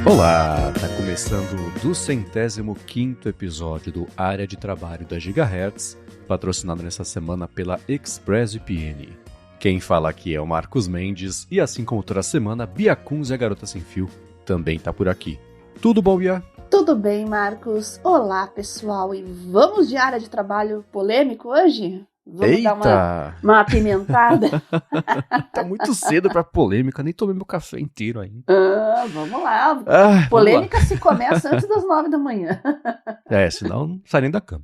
Olá, tá começando o 205º episódio do Área de Trabalho da Gigahertz, patrocinado nessa semana pela ExpressVPN. Quem fala aqui é o Marcos Mendes e assim como toda semana, Bia Kunz e a Garota Sem Fio também tá por aqui. Tudo bom, Bia? Tudo bem, Marcos. Olá, pessoal, e vamos de área de trabalho polêmico hoje? Vamos Eita! dar uma apimentada? Tá muito cedo pra polêmica, nem tomei meu café inteiro ainda. Vamos lá. Polêmica se começa antes das 9 da manhã. Senão não sai nem da cama.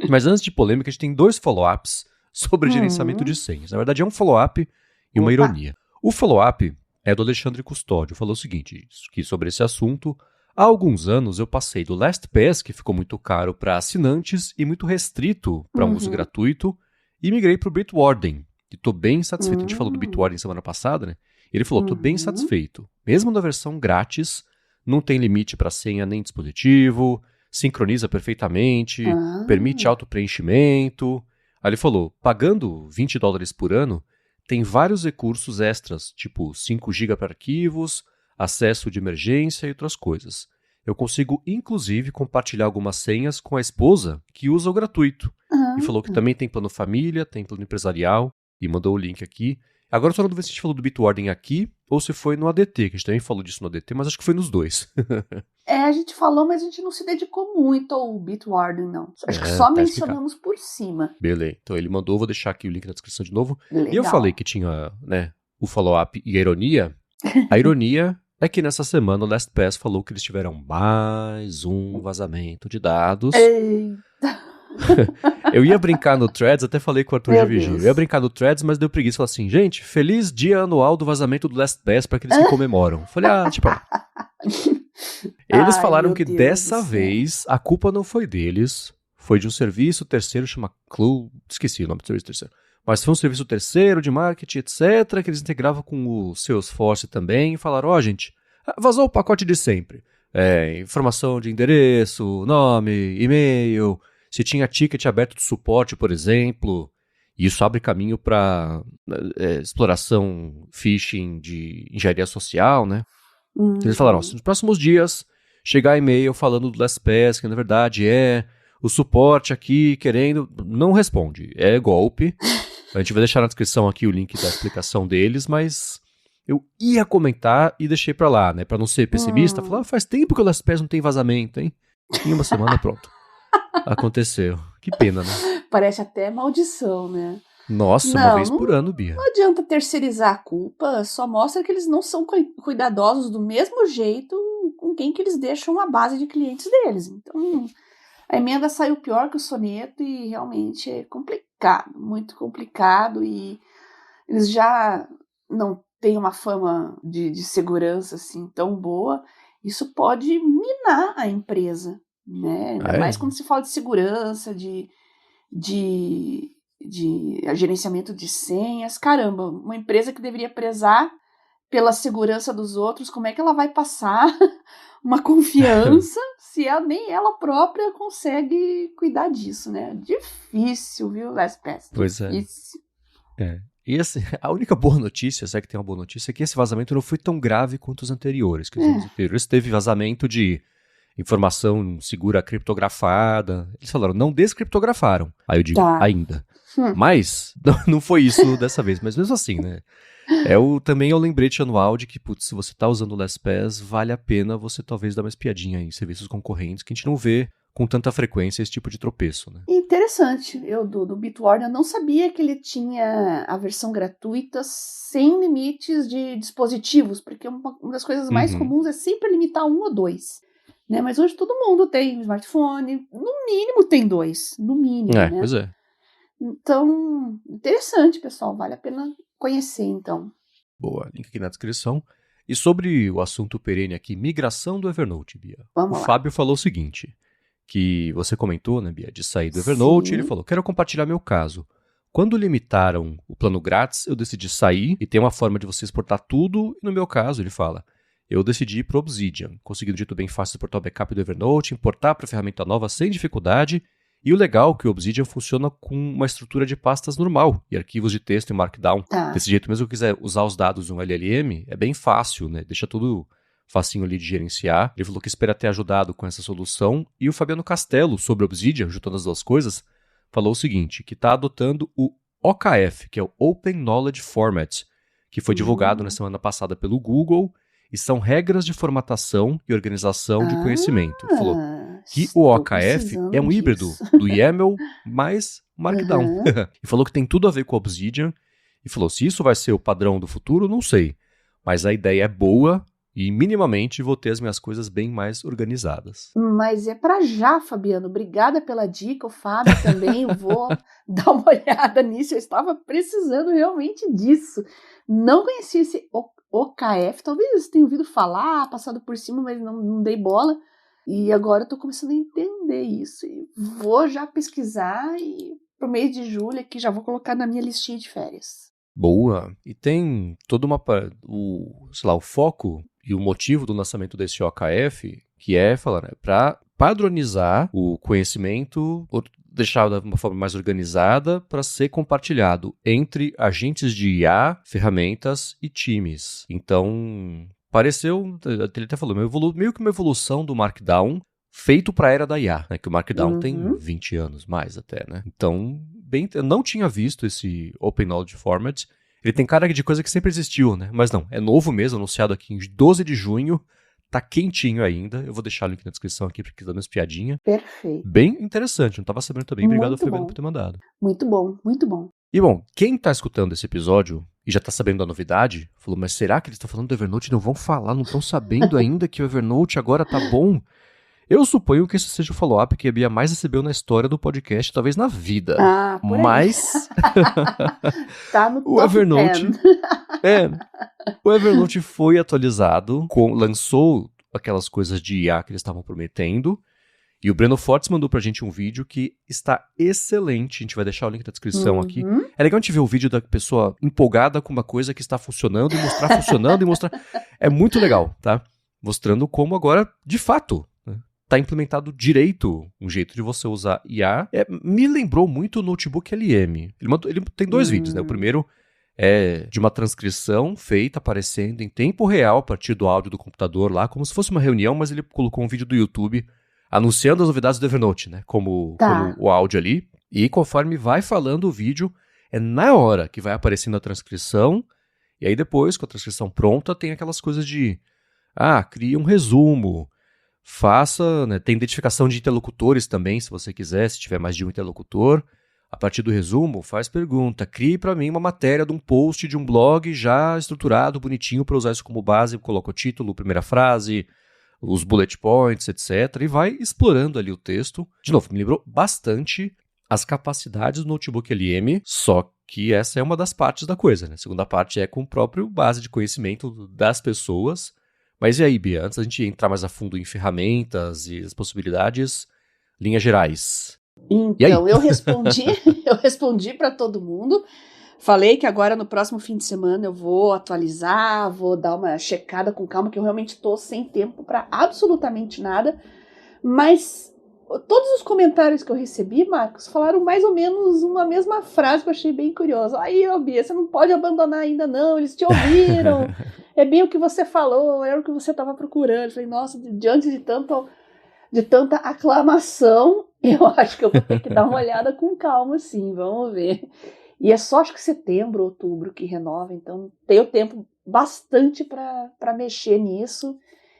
Mas antes de polêmica, a gente tem 2 follow-ups sobre gerenciamento de senhas. Na verdade, é um follow-up e uma ironia. O follow-up é do Alexandre Custódio. Falou o seguinte, que sobre esse assunto, há alguns anos eu passei do LastPass, que ficou muito caro para assinantes e muito restrito para um uso gratuito, e migrei para o Bitwarden. E estou bem satisfeito. A gente falou do Bitwarden semana passada, né? Ele falou, estou bem satisfeito. Mesmo na versão grátis, não tem limite para senha nem dispositivo, sincroniza perfeitamente, permite autopreenchimento. Aí ele falou, pagando $20 por ano, tem vários recursos extras, tipo 5 GB para arquivos, acesso de emergência e outras coisas. Eu consigo, inclusive, compartilhar algumas senhas com a esposa que usa o gratuito. E falou que também tem plano família, tem plano empresarial, e mandou o link aqui. Agora eu tô na dúvida se a gente falou do Bitwarden aqui ou se foi no ADT, que a gente também falou disso no ADT, mas acho que foi nos dois. A gente falou, mas a gente não se dedicou muito ao Bitwarden, não. Acho que só mencionamos por cima. Beleza, então ele mandou, vou deixar aqui o link na descrição de novo. Legal. E eu falei que tinha, né, o follow-up e a ironia. A ironia é que nessa semana o LastPass falou que eles tiveram mais um vazamento de dados. Eita! Eu ia brincar no Threads, até falei com o Arthur de Vigílio. Eu ia brincar no Threads, mas deu preguiça. Falei assim, gente, feliz dia anual do vazamento do LastPass para aqueles que comemoram. Falei, Eles falaram que dessa vez a culpa não foi deles, foi de um serviço terceiro, chama Clue, esqueci o nome do serviço terceiro. Mas foi um serviço terceiro de marketing, etc., que eles integravam com o Salesforce também, e falaram, gente, vazou o pacote de sempre. Informação de endereço, nome, e-mail, se tinha ticket aberto de suporte, por exemplo, e isso abre caminho para exploração, phishing de engenharia social, né? Eles falaram, se nos próximos dias chegar e-mail falando do LastPass, que na verdade é o suporte aqui querendo, não responde, é golpe. A gente vai deixar na descrição aqui o link da explicação deles, mas eu ia comentar e deixei pra lá, né? Pra não ser pessimista, falar, faz tempo que o LastPass não tem vazamento, hein? Em uma semana, pronto. Aconteceu. Que pena, né? Parece até maldição, né? Nossa, uma vez por ano, Bia. Não adianta terceirizar a culpa, só mostra que eles não são cuidadosos do mesmo jeito com quem que eles deixam a base de clientes deles. Então, a emenda saiu pior que o soneto e realmente é complicado, muito complicado, e eles já não têm uma fama de segurança assim tão boa. Isso pode minar a empresa, né? Ainda mais quando se fala de segurança, de gerenciamento de senhas. Caramba, uma empresa que deveria prezar pela segurança dos outros, como é que ela vai passar uma confiança se nem ela própria consegue cuidar disso, né? Difícil, viu, LastPass? Pois difícil. E assim, a única boa notícia, se é que tem uma boa notícia, é que esse vazamento não foi tão grave quanto os anteriores. Que os anteriores teve vazamento de informação segura criptografada. Eles falaram, não descriptografaram. Aí eu digo, ainda. Mas não foi isso dessa vez. Mas mesmo assim, né? Também é o lembrete anual de que, se você está usando o LastPass, vale a pena você talvez dar uma espiadinha em serviços concorrentes, que a gente não vê com tanta frequência esse tipo de tropeço, né? Interessante. Eu, do Bitwarden, eu não sabia que ele tinha a versão gratuita sem limites de dispositivos, porque uma das coisas mais comuns é sempre limitar 1 ou 2. Né? Mas hoje todo mundo tem um smartphone, no mínimo tem 2, no mínimo, né? Pois é. Então, interessante, pessoal, vale a pena conhecer, então. Boa, link aqui na descrição. E sobre o assunto perene aqui, migração do Evernote, Bia. Vamos lá. Fábio falou o seguinte, que você comentou, né, Bia, de sair do Evernote, ele falou, quero compartilhar meu caso. Quando limitaram o plano grátis, eu decidi sair e tem uma forma de você exportar tudo, e no meu caso, ele fala, eu decidi ir para o Obsidian. Consegui do jeito bem fácil exportar o backup do Evernote, importar para a ferramenta nova sem dificuldade. E o legal é que o Obsidian funciona com uma estrutura de pastas normal e arquivos de texto em Markdown. Desse jeito, mesmo que eu quiser usar os dados no LLM, é bem fácil, né? Deixa tudo facinho ali de gerenciar. Ele falou que espera ter ajudado com essa solução. E o Fabiano Castello, sobre Obsidian, juntando as duas coisas, falou o seguinte, que está adotando o OKF, que é o Open Knowledge Format, que foi divulgado na semana passada pelo Google, e são regras de formatação e organização de conhecimento. Ele falou que o OKF é um híbrido do YAML mais Markdown. E falou que tem tudo a ver com o Obsidian, e falou, se isso vai ser o padrão do futuro, não sei. Mas a ideia é boa e minimamente vou ter as minhas coisas bem mais organizadas. Mas é pra já, Fabiano. Obrigada pela dica. O Fábio também, eu vou dar uma olhada nisso. Eu estava precisando realmente disso. Não conhecia esse OKF. Talvez tenha ouvido falar, passado por cima, mas não dei bola. E agora eu tô começando a entender isso. E vou já pesquisar e pro mês de julho aqui já vou colocar na minha listinha de férias. Boa. E tem toda o foco e o motivo do lançamento desse OKF, que é falar, né, para padronizar o conhecimento, deixar de uma forma mais organizada para ser compartilhado entre agentes de IA, ferramentas e times. Então, pareceu, ele até falou, meio que uma evolução do Markdown feito para a era da IA, né, que o Markdown tem 20 anos mais até, né? Então, eu não tinha visto esse Open Knowledge Format. Ele tem cara de coisa que sempre existiu, né? Mas não, é novo mesmo, anunciado aqui em 12 de junho. Tá quentinho ainda. Eu vou deixar o link na descrição aqui pra quem tá dando espiadinha. Perfeito. Bem interessante, não tava sabendo também. Obrigado, Fabiano, por ter mandado. Muito bom, muito bom. E bom, quem tá escutando esse episódio e já tá sabendo da novidade, falou, mas será que eles estão falando do Evernote e não vão falar, não estão sabendo ainda que o Evernote agora tá bom? Eu suponho que esse seja o follow-up que a Bia mais recebeu na história do podcast, talvez na vida. Por aí. Mas tá no o Evernote, o Evernote foi atualizado, lançou aquelas coisas de IA que eles estavam prometendo, e o Breno Fortes mandou pra gente um vídeo que está excelente, a gente vai deixar o link na descrição aqui. É legal a gente ver o vídeo da pessoa empolgada com uma coisa que está funcionando, e mostrar funcionando, e mostrar... É muito legal, tá? Mostrando como agora, de fato... Está implementado direito um jeito de você usar IA. Me lembrou muito o Notebook LM. Ele tem 2 vídeos, né? O primeiro é de uma transcrição feita aparecendo em tempo real a partir do áudio do computador lá, como se fosse uma reunião, mas ele colocou um vídeo do YouTube anunciando as novidades do Evernote, né? Como o áudio ali. E conforme vai falando o vídeo, é na hora que vai aparecendo a transcrição. E aí depois, com a transcrição pronta, tem aquelas coisas de... cria um resumo. Faça, né, tem identificação de interlocutores também, se você quiser, se tiver mais de um interlocutor. A partir do resumo, faz pergunta. Crie para mim uma matéria de um post de um blog já estruturado, bonitinho, para usar isso como base. Coloca o título, primeira frase, os bullet points, etc. E vai explorando ali o texto. De novo, me lembrou bastante as capacidades do Notebook LM, só que essa é uma das partes da coisa, né? A segunda parte é com o próprio base de conhecimento das pessoas. Mas e aí, Bia, antes da gente entrar mais a fundo em ferramentas e as possibilidades, linhas gerais. Então, eu respondi para todo mundo. Falei que agora no próximo fim de semana eu vou atualizar, vou dar uma checada com calma, que eu realmente estou sem tempo para absolutamente nada. Mas todos os comentários que eu recebi, Marcos, falaram mais ou menos uma mesma frase que eu achei bem curiosa. Aí, Bia, você não pode abandonar ainda não, eles te ouviram. É bem o que você falou, era o que você estava procurando. Eu falei, nossa, diante de tanta aclamação, eu acho que eu vou ter que dar uma olhada com calma, sim, vamos ver. E é só, acho que setembro, outubro que renova, então tenho tempo bastante para mexer nisso.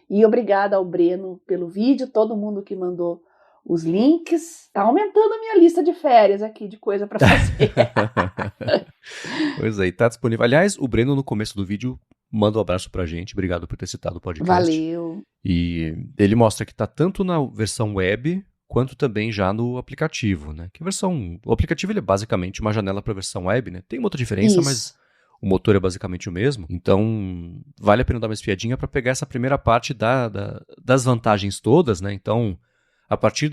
E obrigada ao Breno pelo vídeo, todo mundo que mandou os links. Tá aumentando a minha lista de férias aqui, de coisa para fazer. Pois é, tá disponível. Aliás, o Breno no começo do vídeo manda um abraço pra gente, obrigado por ter citado o podcast. Valeu. E ele mostra que tá tanto na versão web, quanto também já no aplicativo, né? O aplicativo ele é basicamente uma janela para a versão web, né? Tem uma outra diferença, mas o motor é basicamente o mesmo. Então, vale a pena dar uma espiadinha para pegar essa primeira parte das vantagens todas, né? Então,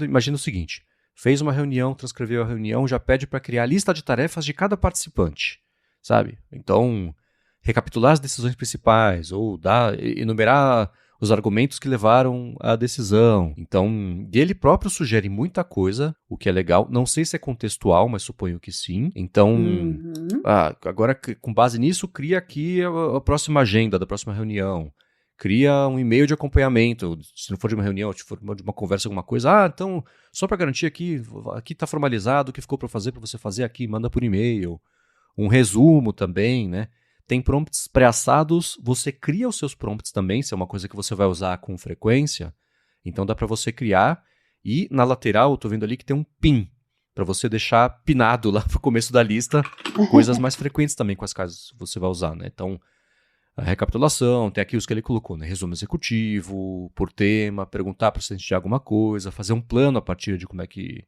imagina o seguinte, fez uma reunião, transcreveu a reunião, já pede para criar a lista de tarefas de cada participante, sabe? Então, recapitular as decisões principais, ou enumerar os argumentos que levaram à decisão. Então, ele próprio sugere muita coisa, o que é legal. Não sei se é contextual, mas suponho que sim. Então, agora, com base nisso, cria aqui a próxima agenda da próxima reunião. cria um e-mail de acompanhamento, se não for de uma reunião, se for de uma conversa, alguma coisa, então, só para garantir aqui está formalizado o que ficou para você fazer aqui, manda por e-mail. Um resumo também, né? Tem prompts pré-assados, você cria os seus prompts também, se é uma coisa que você vai usar com frequência, então dá para você criar, e na lateral eu tô vendo ali que tem um pin, para você deixar pinado lá pro começo da lista, coisas mais frequentes também com as quais você vai usar, né? Então, a recapitulação, tem aqui os que ele colocou, né? Resumo executivo, por tema, perguntar para você de alguma coisa, fazer um plano a partir de como é que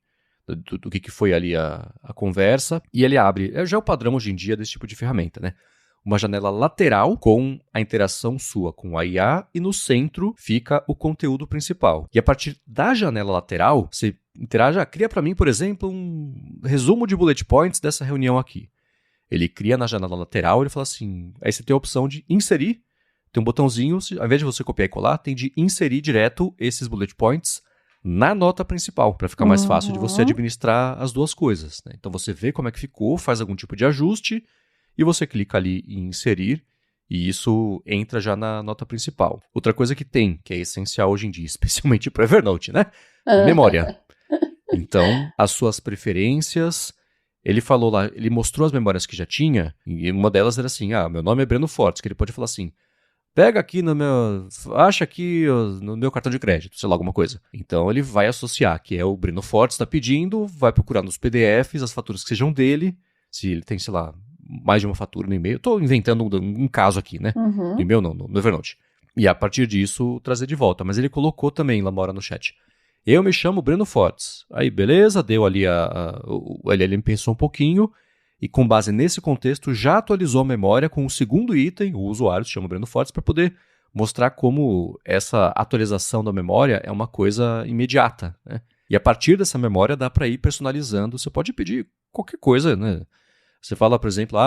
do que foi ali a conversa, e ele abre, já é o padrão hoje em dia desse tipo de ferramenta, né? Uma janela lateral com a interação sua com a IA e no centro fica o conteúdo principal. E a partir da janela lateral, você interaja, cria para mim, por exemplo, um resumo de bullet points dessa reunião aqui. Ele cria na janela lateral, ele fala assim, aí você tem a opção de inserir, tem um botãozinho, ao invés de você copiar e colar, tem de inserir direto esses bullet points na nota principal, para ficar mais fácil de você administrar as duas coisas, né? Então você vê como é que ficou, faz algum tipo de ajuste e você clica ali em inserir e isso entra já na nota principal. Outra coisa que tem, que é essencial hoje em dia, especialmente para o Evernote, né? Memória. Então, as suas preferências, ele falou lá, ele mostrou as memórias que já tinha e uma delas era assim, meu nome é Breno Fortes, que ele pode falar assim, pega aqui acha aqui no meu cartão de crédito, sei lá, alguma coisa. Então ele vai associar, que é o Breno Fortes está pedindo, vai procurar nos PDFs as faturas que sejam dele, se ele tem, sei lá, mais de uma fatura no e-mail. Estou inventando um caso aqui, né? No e-mail não, no Evernote. E a partir disso, trazer de volta. Mas ele colocou também, lá mora no chat. Eu me chamo Breno Fortes. Aí, beleza, deu ali o LLM pensou um pouquinho, e com base nesse contexto já atualizou a memória com o segundo item, o usuário se chama Breno Fortes, para poder mostrar como essa atualização da memória é uma coisa imediata, né? E a partir dessa memória dá para ir personalizando, você pode pedir qualquer coisa, né? Você fala, por exemplo,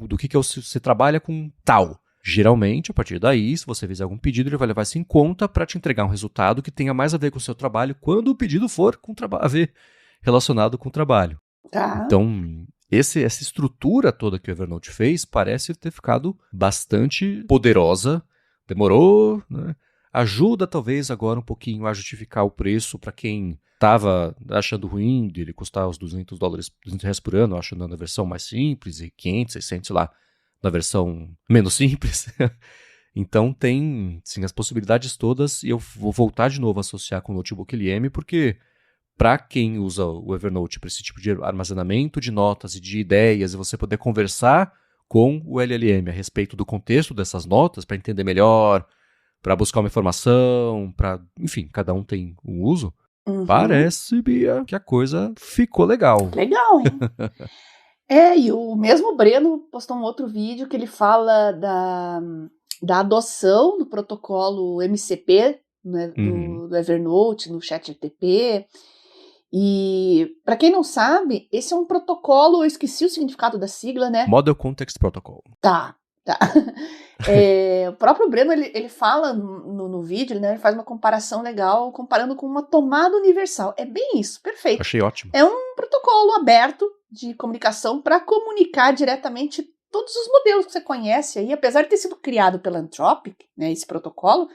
do que você trabalha com tal. Geralmente, a partir daí, se você fizer algum pedido, ele vai levar isso em conta para te entregar um resultado que tenha mais a ver com o seu trabalho quando o pedido for a ver relacionado com o trabalho. Tá. Então, essa estrutura toda que o Evernote fez parece ter ficado bastante poderosa. Demorou, né? Ajuda talvez agora um pouquinho a justificar o preço para quem estava achando ruim de ele custar os $200 por ano, achando na versão mais simples, e 500, 600, sei lá, na versão menos simples. Então tem, sim, as possibilidades todas, e eu vou voltar de novo a associar com o Notebook LM, porque para quem usa o Evernote para esse tipo de armazenamento de notas e de ideias, e você poder conversar com o LLM a respeito do contexto dessas notas, para entender melhor, para buscar uma informação, enfim, cada um tem um uso, parece, Bia, que a coisa ficou legal. Legal, hein? E o mesmo Breno postou um outro vídeo que ele fala da adoção do protocolo MCP, né, do Evernote, no ChatGPT. E, para quem não sabe, esse é um protocolo, eu esqueci o significado da sigla, né? Model Context Protocol. Tá. O próprio Breno, ele fala no vídeo, né, ele faz uma comparação legal, comparando com uma tomada universal. É bem isso, perfeito. Achei ótimo. É um protocolo aberto de comunicação para comunicar diretamente todos os modelos que você conhece aí, apesar de ter sido criado pela Anthropic, né, esse protocolo,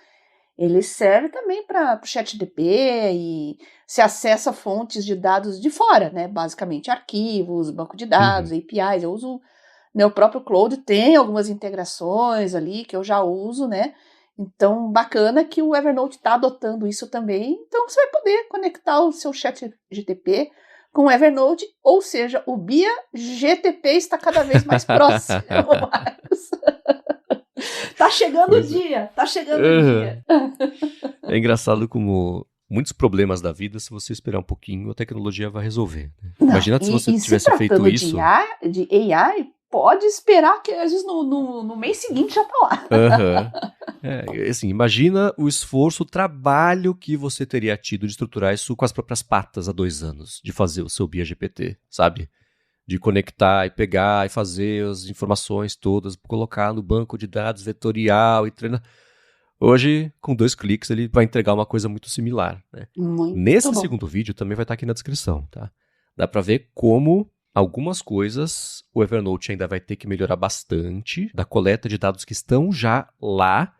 ele serve também para o ChatGPT e se acessa fontes de dados de fora, né, basicamente arquivos, banco de dados, APIs. Eu uso, né, o próprio Claude tem algumas integrações ali que eu já uso, né? Então, bacana que o Evernote está adotando isso também. Então, você vai poder conectar o seu ChatGPT com o Evernote, ou seja, o Bia GTP está cada vez mais próximo, Marcos. Tá chegando o dia, tá chegando o dia. É engraçado como muitos problemas da vida, se você esperar um pouquinho, a tecnologia vai resolver. Não, imagina se você tivesse feito isso. De AI, pode esperar que às vezes no mês seguinte já tá lá. Assim, imagina o esforço, o trabalho que você teria tido de estruturar isso com as próprias patas há 2 anos, de fazer o seu Bia GPT, sabe? De conectar e pegar e fazer as informações todas, colocar no banco de dados vetorial e treinar. Hoje, com 2 cliques, ele vai entregar uma coisa muito similar, né? Nesse segundo vídeo, também vai estar aqui na descrição, tá? Dá pra ver como algumas coisas o Evernote ainda vai ter que melhorar bastante da coleta de dados que estão já lá,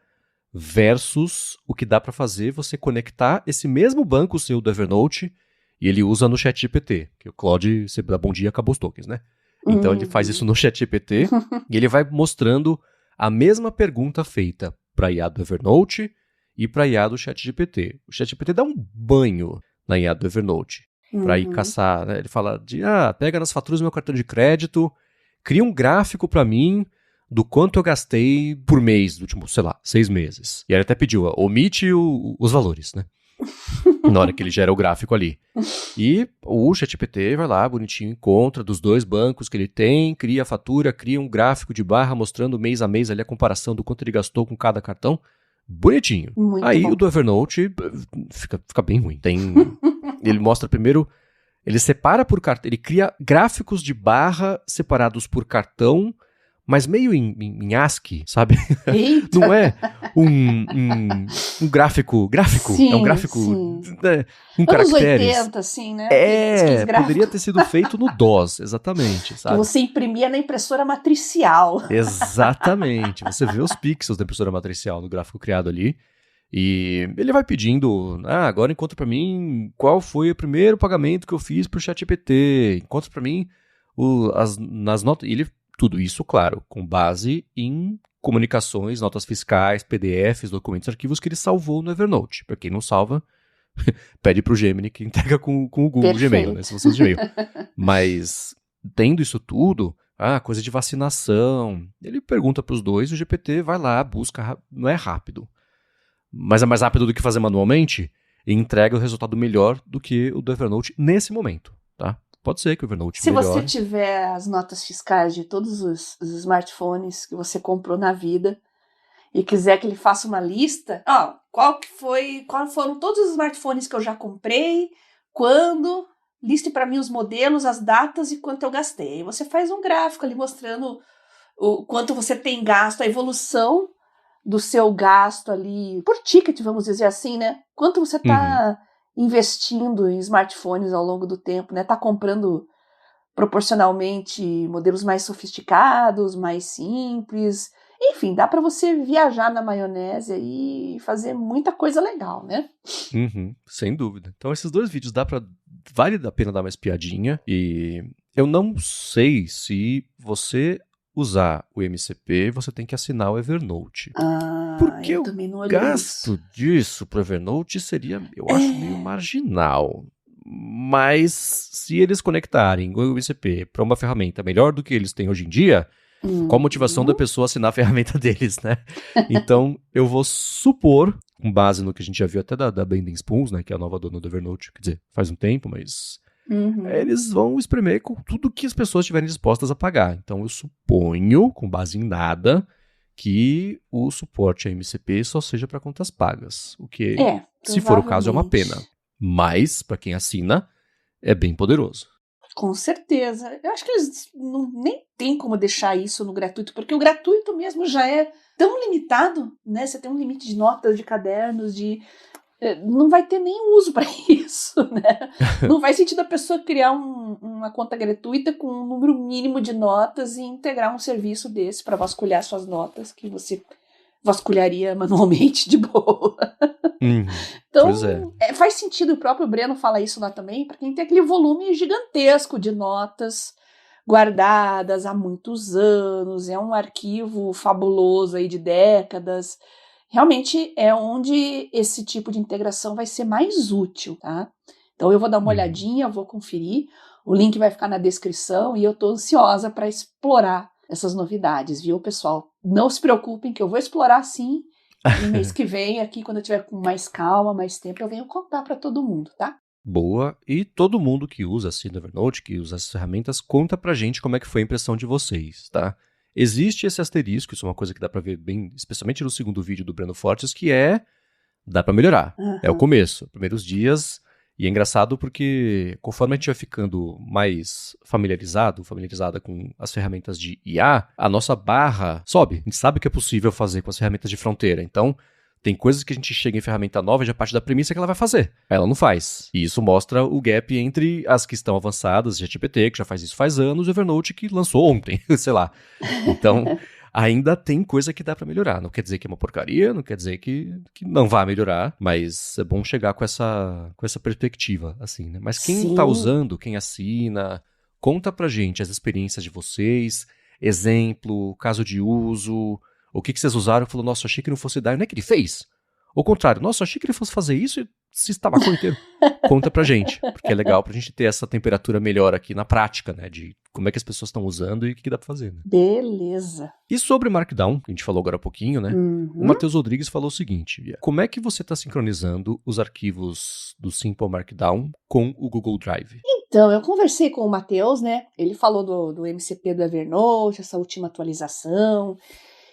versus o que dá para fazer você conectar esse mesmo banco seu do Evernote e ele usa no ChatGPT, que o Claude, você dá bom dia, acabou os tokens, né? Então ele faz isso no ChatGPT e ele vai mostrando a mesma pergunta feita para a IA do Evernote e para a IA do ChatGPT. O ChatGPT dá um banho na IA do Evernote para ir caçar, né? Ele fala pega nas faturas do meu cartão de crédito, cria um gráfico para mim do quanto eu gastei por mês, do último, 6 meses. E aí ele até pediu, omite os valores, né? Na hora que ele gera o gráfico ali. E o ChatGPT vai lá, bonitinho, encontra dos 2 bancos que ele tem, cria a fatura, cria um gráfico de barra mostrando mês a mês ali a comparação do quanto ele gastou com cada cartão. Bonitinho. Muito aí bom. O do Evernote fica bem ruim. Ele mostra primeiro, ele separa por cartão, ele cria gráficos de barra separados por cartão, mas meio em ASCII, sabe? Eita. Não é um gráfico, sim, é um gráfico né, com Anos caracteres. 80, assim, né? Poderia ter sido feito no DOS, exatamente, sabe? Que você imprimia na impressora matricial. Exatamente, você vê os pixels da impressora matricial no gráfico criado ali, e ele vai pedindo, agora encontra pra mim qual foi o primeiro pagamento que eu fiz pro ChatGPT, encontra pra mim nas notas, e ele tudo isso, claro, com base em comunicações, notas fiscais, PDFs, documentos, arquivos que ele salvou no Evernote. Para quem não salva, pede pro Gemini que entrega com o Google Gmail, né? Se você usa Gmail. Mas, tendo isso tudo, coisa de vacinação, ele pergunta pros 2, o GPT vai lá, busca, não é rápido, mas é mais rápido do que fazer manualmente, e entrega o resultado melhor do que o do Evernote nesse momento, tá? Pode ser que o Evernote melhore. Se você tiver as notas fiscais de todos os smartphones que você comprou na vida e quiser que ele faça uma lista, qual foram todos os smartphones que eu já comprei, quando, liste para mim os modelos, as datas e quanto eu gastei. Aí você faz um gráfico ali mostrando o quanto você tem gasto, a evolução do seu gasto ali, por ticket, vamos dizer assim, né? Quanto você está investindo em smartphones ao longo do tempo, né? Tá comprando proporcionalmente modelos mais sofisticados, mais simples. Enfim, dá para você viajar na maionese e fazer muita coisa legal, né? Sem dúvida. Então esses 2 vídeos vale a pena dar uma espiadinha. E eu não sei se você usar o MCP, você tem que assinar o Evernote. Porque o gasto disso pro Evernote seria, eu acho, meio marginal. Mas se eles conectarem o MCP para uma ferramenta melhor do que eles têm hoje em dia, qual a motivação da pessoa assinar a ferramenta deles, né? Então, eu vou supor, com base no que a gente já viu até da Bending Spoons, né, que é a nova dona do Evernote, quer dizer, faz um tempo, mas eles vão espremer com tudo que as pessoas estiverem dispostas a pagar. Então, eu suponho, com base em nada, que o suporte a MCP só seja para contas pagas. O que, se for o caso, é uma pena. Mas, para quem assina, é bem poderoso. Com certeza. Eu acho que eles nem tem como deixar isso no gratuito, porque o gratuito mesmo já é tão limitado, né? Você tem um limite de notas, de cadernos, não vai ter nem uso para isso, né? Não faz sentido a pessoa criar uma conta gratuita com um número mínimo de notas e integrar um serviço desse para vasculhar suas notas, que você vasculharia manualmente de boa. Então, faz sentido, o próprio Breno fala isso lá também, para quem tem aquele volume gigantesco de notas guardadas há muitos anos, é um arquivo fabuloso aí de décadas. Realmente é onde esse tipo de integração vai ser mais útil, tá? Então eu vou dar uma olhadinha, vou conferir, o link vai ficar na descrição e eu tô ansiosa para explorar essas novidades, viu, pessoal? Não se preocupem que eu vou explorar sim. No mês que vem, aqui, quando eu tiver com mais calma, mais tempo, eu venho contar para todo mundo, tá? Boa. E todo mundo que usa assim no Evernote, que usa essas ferramentas, conta pra gente como é que foi a impressão de vocês, tá? Existe esse asterisco, isso é uma coisa que dá pra ver bem, especialmente no segundo vídeo do Breno Fortes, que dá pra melhorar. É o começo, primeiros dias. E é engraçado porque conforme a gente vai ficando mais familiarizada com as ferramentas de IA, a nossa barra sobe. A gente sabe o que é possível fazer com as ferramentas de fronteira. Então, tem coisas que a gente chega em ferramenta nova e já parte da premissa que ela vai fazer. Ela não faz. E isso mostra o gap entre as que estão avançadas, GPT, que já faz isso faz anos, e Evernote, que lançou ontem, sei lá. Então, ainda tem coisa que dá pra melhorar. Não quer dizer que é uma porcaria, não quer dizer que não vai melhorar, mas é bom chegar com essa perspectiva, assim, né? Mas quem tá usando, quem assina, conta pra gente as experiências de vocês, exemplo, caso de uso, o que vocês usaram, falou, nossa, achei que não fosse dar, não é que ele fez? Ao contrário, nossa, achei que ele fosse fazer isso e se estabacou inteiro. Conta pra gente, porque é legal pra gente ter essa temperatura melhor aqui na prática, né, de como é que as pessoas estão usando e o que dá pra fazer, né? Beleza. E sobre Markdown, que a gente falou agora há pouquinho, né, o Matheus Rodrigues falou o seguinte, como é que você está sincronizando os arquivos do Simple Markdown com o Google Drive? Então, eu conversei com o Matheus, né, ele falou do MCP do Evernote, essa última atualização,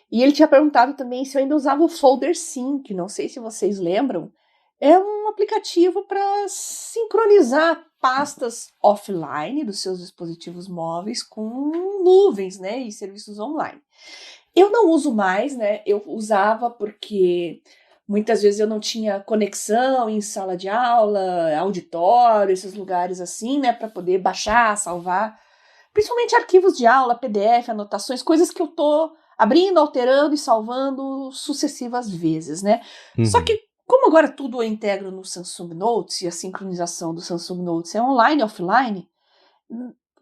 e ele tinha perguntado também se eu ainda usava o Folder Sync, não sei se vocês lembram. É um aplicativo para sincronizar pastas offline dos seus dispositivos móveis com nuvens, né, e serviços online. Eu não uso mais, né, eu usava porque muitas vezes eu não tinha conexão em sala de aula, auditório, esses lugares assim, né, para poder baixar, salvar, principalmente arquivos de aula, PDF, anotações, coisas que eu tô abrindo, alterando e salvando sucessivas vezes, né? Só que, como agora tudo eu integro no Samsung Notes e a sincronização do Samsung Notes é online e offline,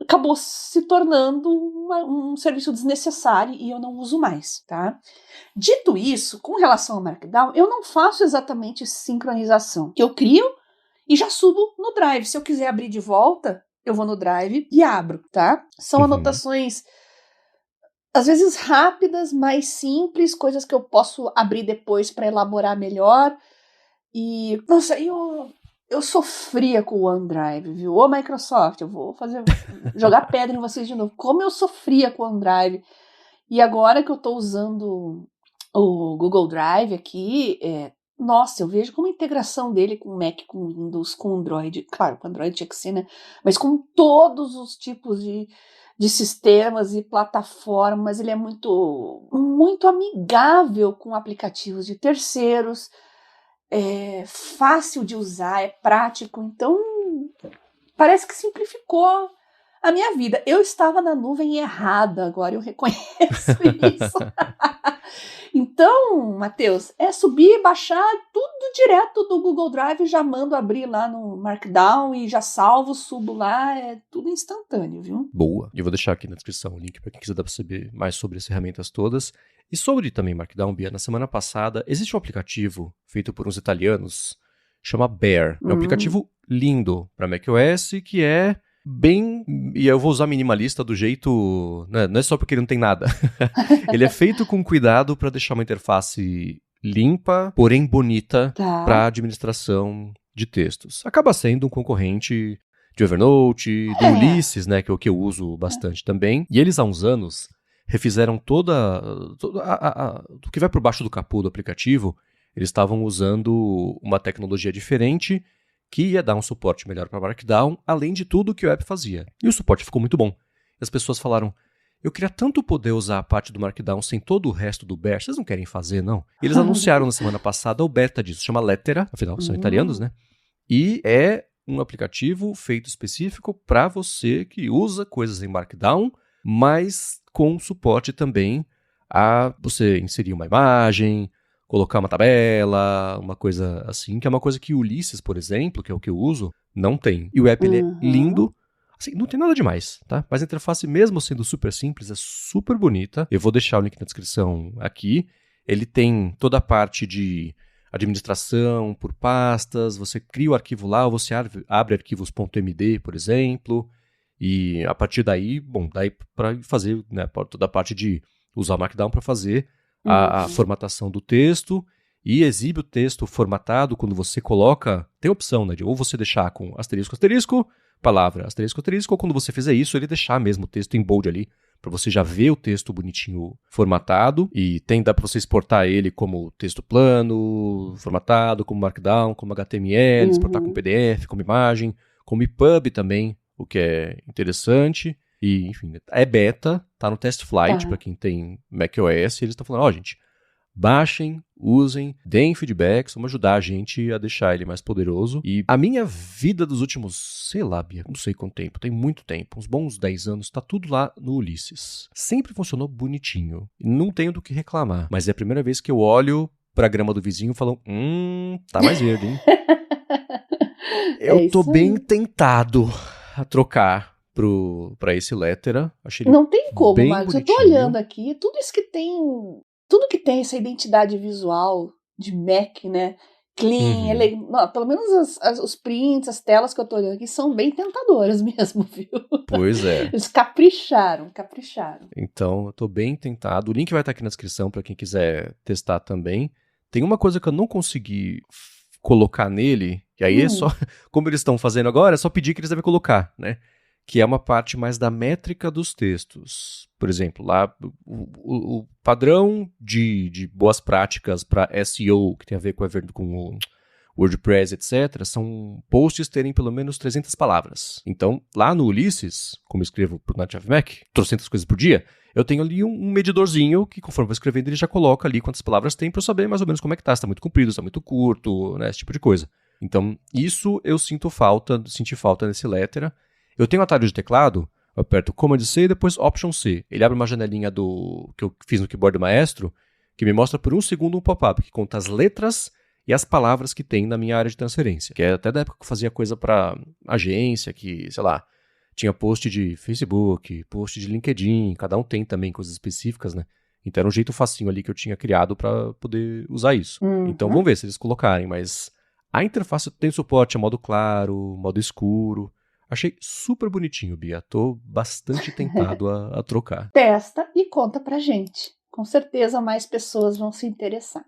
acabou se tornando um serviço desnecessário e eu não uso mais, tá? Dito isso, com relação ao Markdown, eu não faço exatamente sincronização. Eu crio e já subo no Drive. Se eu quiser abrir de volta, eu vou no Drive e abro, tá? São anotações às vezes rápidas, mais simples, coisas que eu posso abrir depois para elaborar melhor. E, nossa, eu sofria com o OneDrive, viu? Ô Microsoft, eu vou jogar pedra em vocês de novo. Como eu sofria com o OneDrive. E agora que eu estou usando o Google Drive aqui, nossa, eu vejo como a integração dele com Mac, com Windows, com Android. Claro, com Android tinha que ser, né? Mas com todos os tipos de sistemas e plataformas, ele é muito, muito amigável com aplicativos de terceiros, é fácil de usar, é prático, então parece que simplificou a minha vida. Eu estava na nuvem errada, agora eu reconheço isso. Então, Matheus, é subir e baixar tudo direto do Google Drive, já mando abrir lá no Markdown e já salvo, subo lá, é tudo instantâneo, viu? Boa. Eu vou deixar aqui na descrição o link para quem quiser saber mais sobre as ferramentas todas. E sobre também Markdown, Bia, na semana passada, existe um aplicativo feito por uns italianos, chama Bear. É um aplicativo lindo para macOS, que é bem, e eu vou usar minimalista do jeito, né, não é só porque ele não tem nada. Ele é feito com cuidado para deixar uma interface limpa, porém bonita, para administração de textos. Acaba sendo um concorrente de Evernote, do Ulysses, né, que é o que eu uso bastante também. E eles há uns anos refizeram toda o que vai por baixo do capô do aplicativo. Eles estavam usando uma tecnologia diferente que ia dar um suporte melhor para Markdown, além de tudo que o app fazia. E o suporte ficou muito bom. E as pessoas falaram, eu queria tanto poder usar a parte do Markdown sem todo o resto do Bear, vocês não querem fazer, não? E eles anunciaram na semana passada o beta disso, chama Lettera, afinal são italianos, né? E é um aplicativo feito específico para você que usa coisas em Markdown, mas com suporte também a você inserir uma imagem, colocar uma tabela, uma coisa assim, que é uma coisa que o Ulysses, por exemplo, que é o que eu uso, não tem. E o app ele é lindo, assim, não tem nada demais, tá? Mas a interface, mesmo sendo super simples, é super bonita. Eu vou deixar o link na descrição aqui. Ele tem toda a parte de administração por pastas, você cria o arquivo lá, ou você abre arquivos.md, por exemplo, e a partir daí, bom, daí para fazer, né, toda a parte de usar o Markdown para fazer a formatação do texto, e exibe o texto formatado quando você coloca, tem a opção, né, de ou você deixar com asterisco, asterisco, palavra, asterisco, asterisco, ou quando você fizer isso, ele deixar mesmo o texto em bold ali, para você já ver o texto bonitinho formatado, e dá para você exportar ele como texto plano, formatado, como Markdown, como HTML, exportar como PDF, como imagem, como EPUB também, o que é interessante. E, enfim, é beta, tá no test flight para quem tem macOS, e eles estão falando, gente, Baixem, usem, deem feedbacks, vamos ajudar a gente a deixar ele mais poderoso. E a minha vida dos últimos, sei lá, Bia, não sei quanto tempo, tem muito tempo, uns bons 10 anos, tá tudo lá no Ulysses. Sempre funcionou bonitinho, não tenho do que reclamar, mas é a primeira vez que eu olho pra grama do vizinho e falo, tá mais verde, hein? Eu tô bem tentado a trocar pra esse Lettera. Achei ele não tem como, bem Marcos. bonitinho. Eu tô olhando aqui, tudo que tem essa identidade visual de Mac, né? Clean, não, pelo menos os prints, as telas que eu tô olhando aqui são bem tentadoras mesmo, viu? Pois é. Eles capricharam. Então, eu tô bem tentado. O link vai estar aqui na descrição para quem quiser testar também. Tem uma coisa que eu não consegui colocar nele, e aí é só, como eles estão fazendo agora, é só pedir que eles devem colocar, né? Que é uma parte mais da métrica dos textos. Por exemplo, lá o padrão de boas práticas para SEO, que tem a ver com o WordPress, etc., são posts terem pelo menos 300 palavras. Então, lá no Ulysses, como eu escrevo para o Native Mac, 300 coisas por dia, eu tenho ali um medidorzinho que, conforme eu vou escrevendo, ele já coloca ali quantas palavras tem para eu saber mais ou menos como é que tá, se tá muito comprido, se tá muito curto, né, esse tipo de coisa. Então, isso eu senti falta nesse Lettera. Eu tenho um atalho de teclado, eu aperto Command C e depois Option C. Ele abre uma janelinha que eu fiz no keyboard do Maestro, que me mostra por um segundo um pop-up que conta as letras e as palavras que tem na minha área de transferência. Que é até da época que eu fazia coisa para agência, que, sei lá, tinha post de Facebook, post de LinkedIn, cada um tem também coisas específicas, né? Então era um jeito facinho ali que eu tinha criado para poder usar isso. Então vamos ver se eles colocarem, mas a interface tem suporte a modo claro, modo escuro. Achei super bonitinho, Bia. Tô bastante tentado a trocar. Testa e conta pra gente. Com certeza mais pessoas vão se interessar.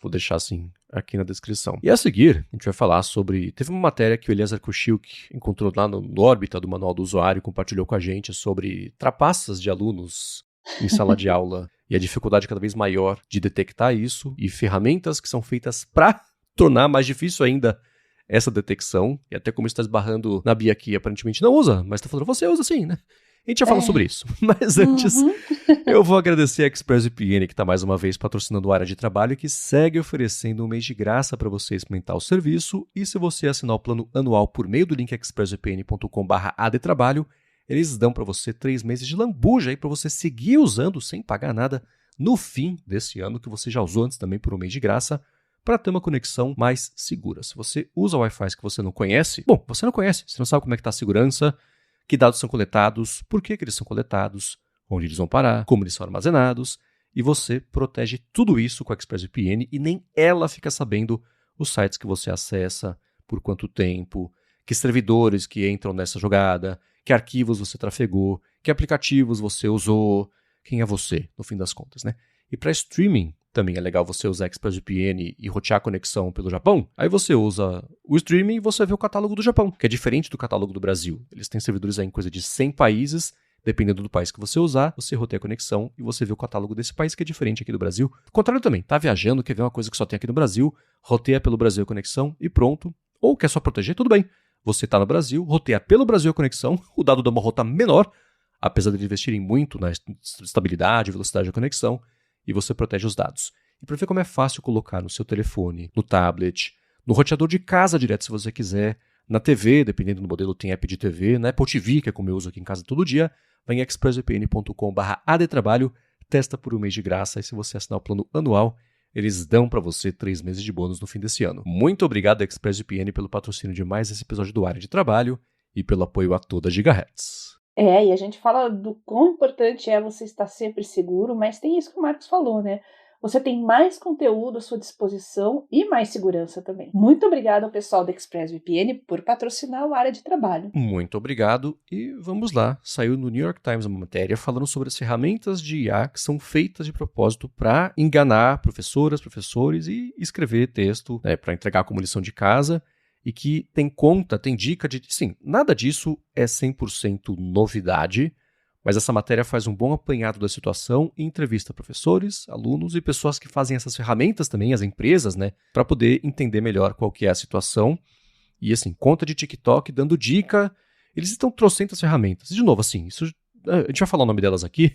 Vou deixar assim aqui na descrição. E a seguir, a gente vai falar sobre... Teve uma matéria que o Eliezer Kuchilk encontrou lá no Órbita do Manual do Usuário, compartilhou com a gente sobre trapaças de alunos em sala de aula e a dificuldade cada vez maior de detectar isso e ferramentas que são feitas para tornar mais difícil ainda essa detecção, e até como está esbarrando na Bia aqui, aparentemente não usa, mas tá falando, você usa sim, né? A gente já falou sobre isso. Mas antes, eu vou agradecer a ExpressVPN, que está mais uma vez patrocinando a área de trabalho e que segue oferecendo um mês de graça para você experimentar o serviço. E se você assinar o plano anual por meio do link expressvpn.com/adtrabalho, eles dão para você 3 meses de lambuja aí para você seguir usando sem pagar nada no fim desse ano, que você já usou antes também por um mês de graça, para ter uma conexão mais segura. Se você usa Wi-Fi que você não conhece, você não conhece, você não sabe como é que está a segurança, que dados são coletados, por que eles são coletados, onde eles vão parar, como eles são armazenados, e você protege tudo isso com a ExpressVPN e nem ela fica sabendo os sites que você acessa, por quanto tempo, que servidores que entram nessa jogada, que arquivos você trafegou, que aplicativos você usou, quem é você, no fim das contas, né? E para streaming, também é legal você usar ExpressVPN e rotear a conexão pelo Japão. Aí você usa o streaming e você vê o catálogo do Japão, que é diferente do catálogo do Brasil. Eles têm servidores aí em coisa de 100 países, dependendo do país que você usar, você roteia a conexão e você vê o catálogo desse país, que é diferente aqui do Brasil. O contrário também, tá viajando, quer ver uma coisa que só tem aqui no Brasil, roteia pelo Brasil a conexão e pronto. Ou quer só proteger, tudo bem. Você tá no Brasil, roteia pelo Brasil a conexão, o dado dá uma rota menor, apesar de eles investirem muito na estabilidade e velocidade da conexão, e você protege os dados. E para ver como é fácil colocar no seu telefone, no tablet, no roteador de casa direto se você quiser, na TV, dependendo do modelo, tem app de TV, na Apple TV, que é como eu uso aqui em casa todo dia, vai em expressvpn.com/adtrabalho, testa por um mês de graça, e se você assinar o plano anual, eles dão para você 3 meses de bônus no fim desse ano. Muito obrigado, ExpressVPN, pelo patrocínio de mais esse episódio do Área de Trabalho e pelo apoio a toda Gigahertz. E a gente fala do quão importante é você estar sempre seguro, mas tem isso que o Marcos falou, né? Você tem mais conteúdo à sua disposição e mais segurança também. Muito obrigado ao pessoal da ExpressVPN por patrocinar o Área de Trabalho. Muito obrigado e vamos lá. Saiu no New York Times uma matéria falando sobre as ferramentas de IA que são feitas de propósito para enganar professoras, professores e escrever texto, né, para entregar como lição de casa, e que tem dica de... Sim, nada disso é 100% novidade, mas essa matéria faz um bom apanhado da situação e entrevista professores, alunos e pessoas que fazem essas ferramentas também, as empresas, né, para poder entender melhor qual que é a situação. E assim, conta de TikTok dando dica, eles estão trocentas ferramentas. E de novo, assim, isso, a gente vai falar o nome delas aqui,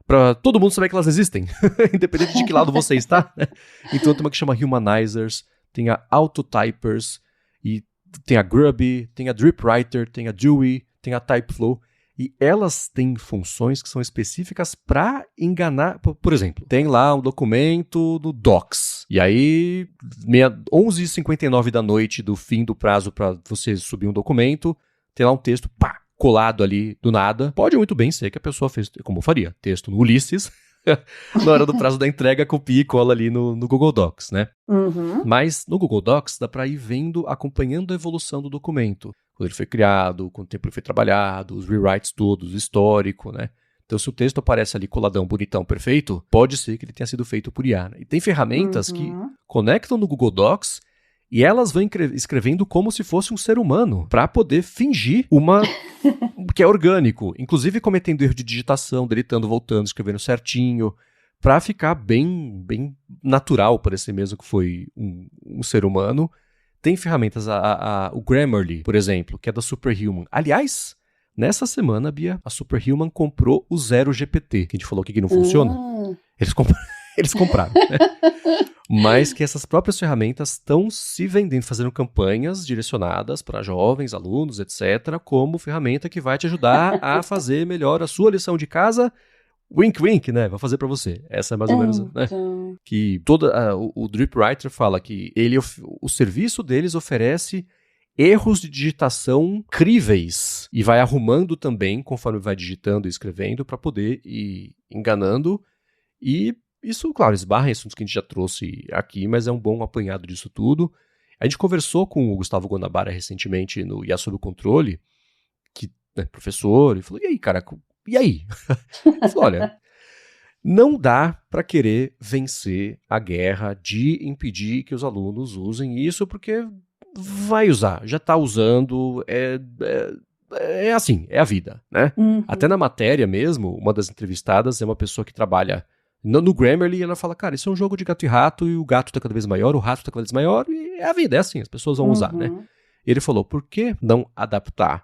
pra todo mundo saber que elas existem, independente de que lado você está, né? Então tem uma que chama Humanizers, tem a Autotypers, e tem a Grubby, tem a DripWriter, tem a Dewey, tem a Typeflow, e elas têm funções que são específicas para enganar. Por exemplo, tem lá um documento do Docs, e aí 11h59 da noite do fim do prazo para você subir um documento, tem lá um texto, pá, colado ali do nada. Pode muito bem ser que a pessoa fez, como eu faria, texto no Ulisses, na hora do prazo da entrega, copia e cola ali no Google Docs, né? Uhum. Mas no Google Docs dá para ir vendo, acompanhando a evolução do documento. Quando ele foi criado, quanto tempo ele foi trabalhado, os rewrites todos, o histórico, né? Então se o texto aparece ali coladão, bonitão, perfeito, pode ser que ele tenha sido feito por IA, né? E tem ferramentas que conectam no Google Docs e elas vão escrevendo como se fosse um ser humano, para poder fingir que é orgânico, inclusive cometendo erro de digitação, deletando, voltando, escrevendo certinho, para ficar bem natural, parecer mesmo que foi um ser humano. Tem ferramentas, o Grammarly, por exemplo, que é da Superhuman. Aliás, nessa semana, Bia, a Superhuman comprou o Zero GPT, que a gente falou aqui que não funciona. Eles compraram, né? Mas que essas próprias ferramentas estão se vendendo, fazendo campanhas direcionadas para jovens, alunos, etc., como ferramenta que vai te ajudar a fazer melhor a sua lição de casa. Wink, wink, né? Vai fazer para você. Essa é mais ou menos, né? Que o DripWriter fala que o serviço deles oferece erros de digitação críveis e vai arrumando também, conforme vai digitando e escrevendo, para poder ir enganando. E isso, claro, esbarra em assuntos que a gente já trouxe aqui, mas é um bom apanhado disso tudo. A gente conversou com o Gustavo Guanabara recentemente no IA Sob Controle, que é professor, e falou, e aí, cara, e aí? Ele falou, olha, não dá para querer vencer a guerra de impedir que os alunos usem isso, porque vai usar, já está usando, é assim, é a vida, né? Até na matéria mesmo, uma das entrevistadas é uma pessoa que trabalha no Grammarly, ela fala, cara, isso é um jogo de gato e rato, e o gato tá cada vez maior, o rato tá cada vez maior, e é a vida, é assim, as pessoas vão usar, né? Ele falou, por que não adaptar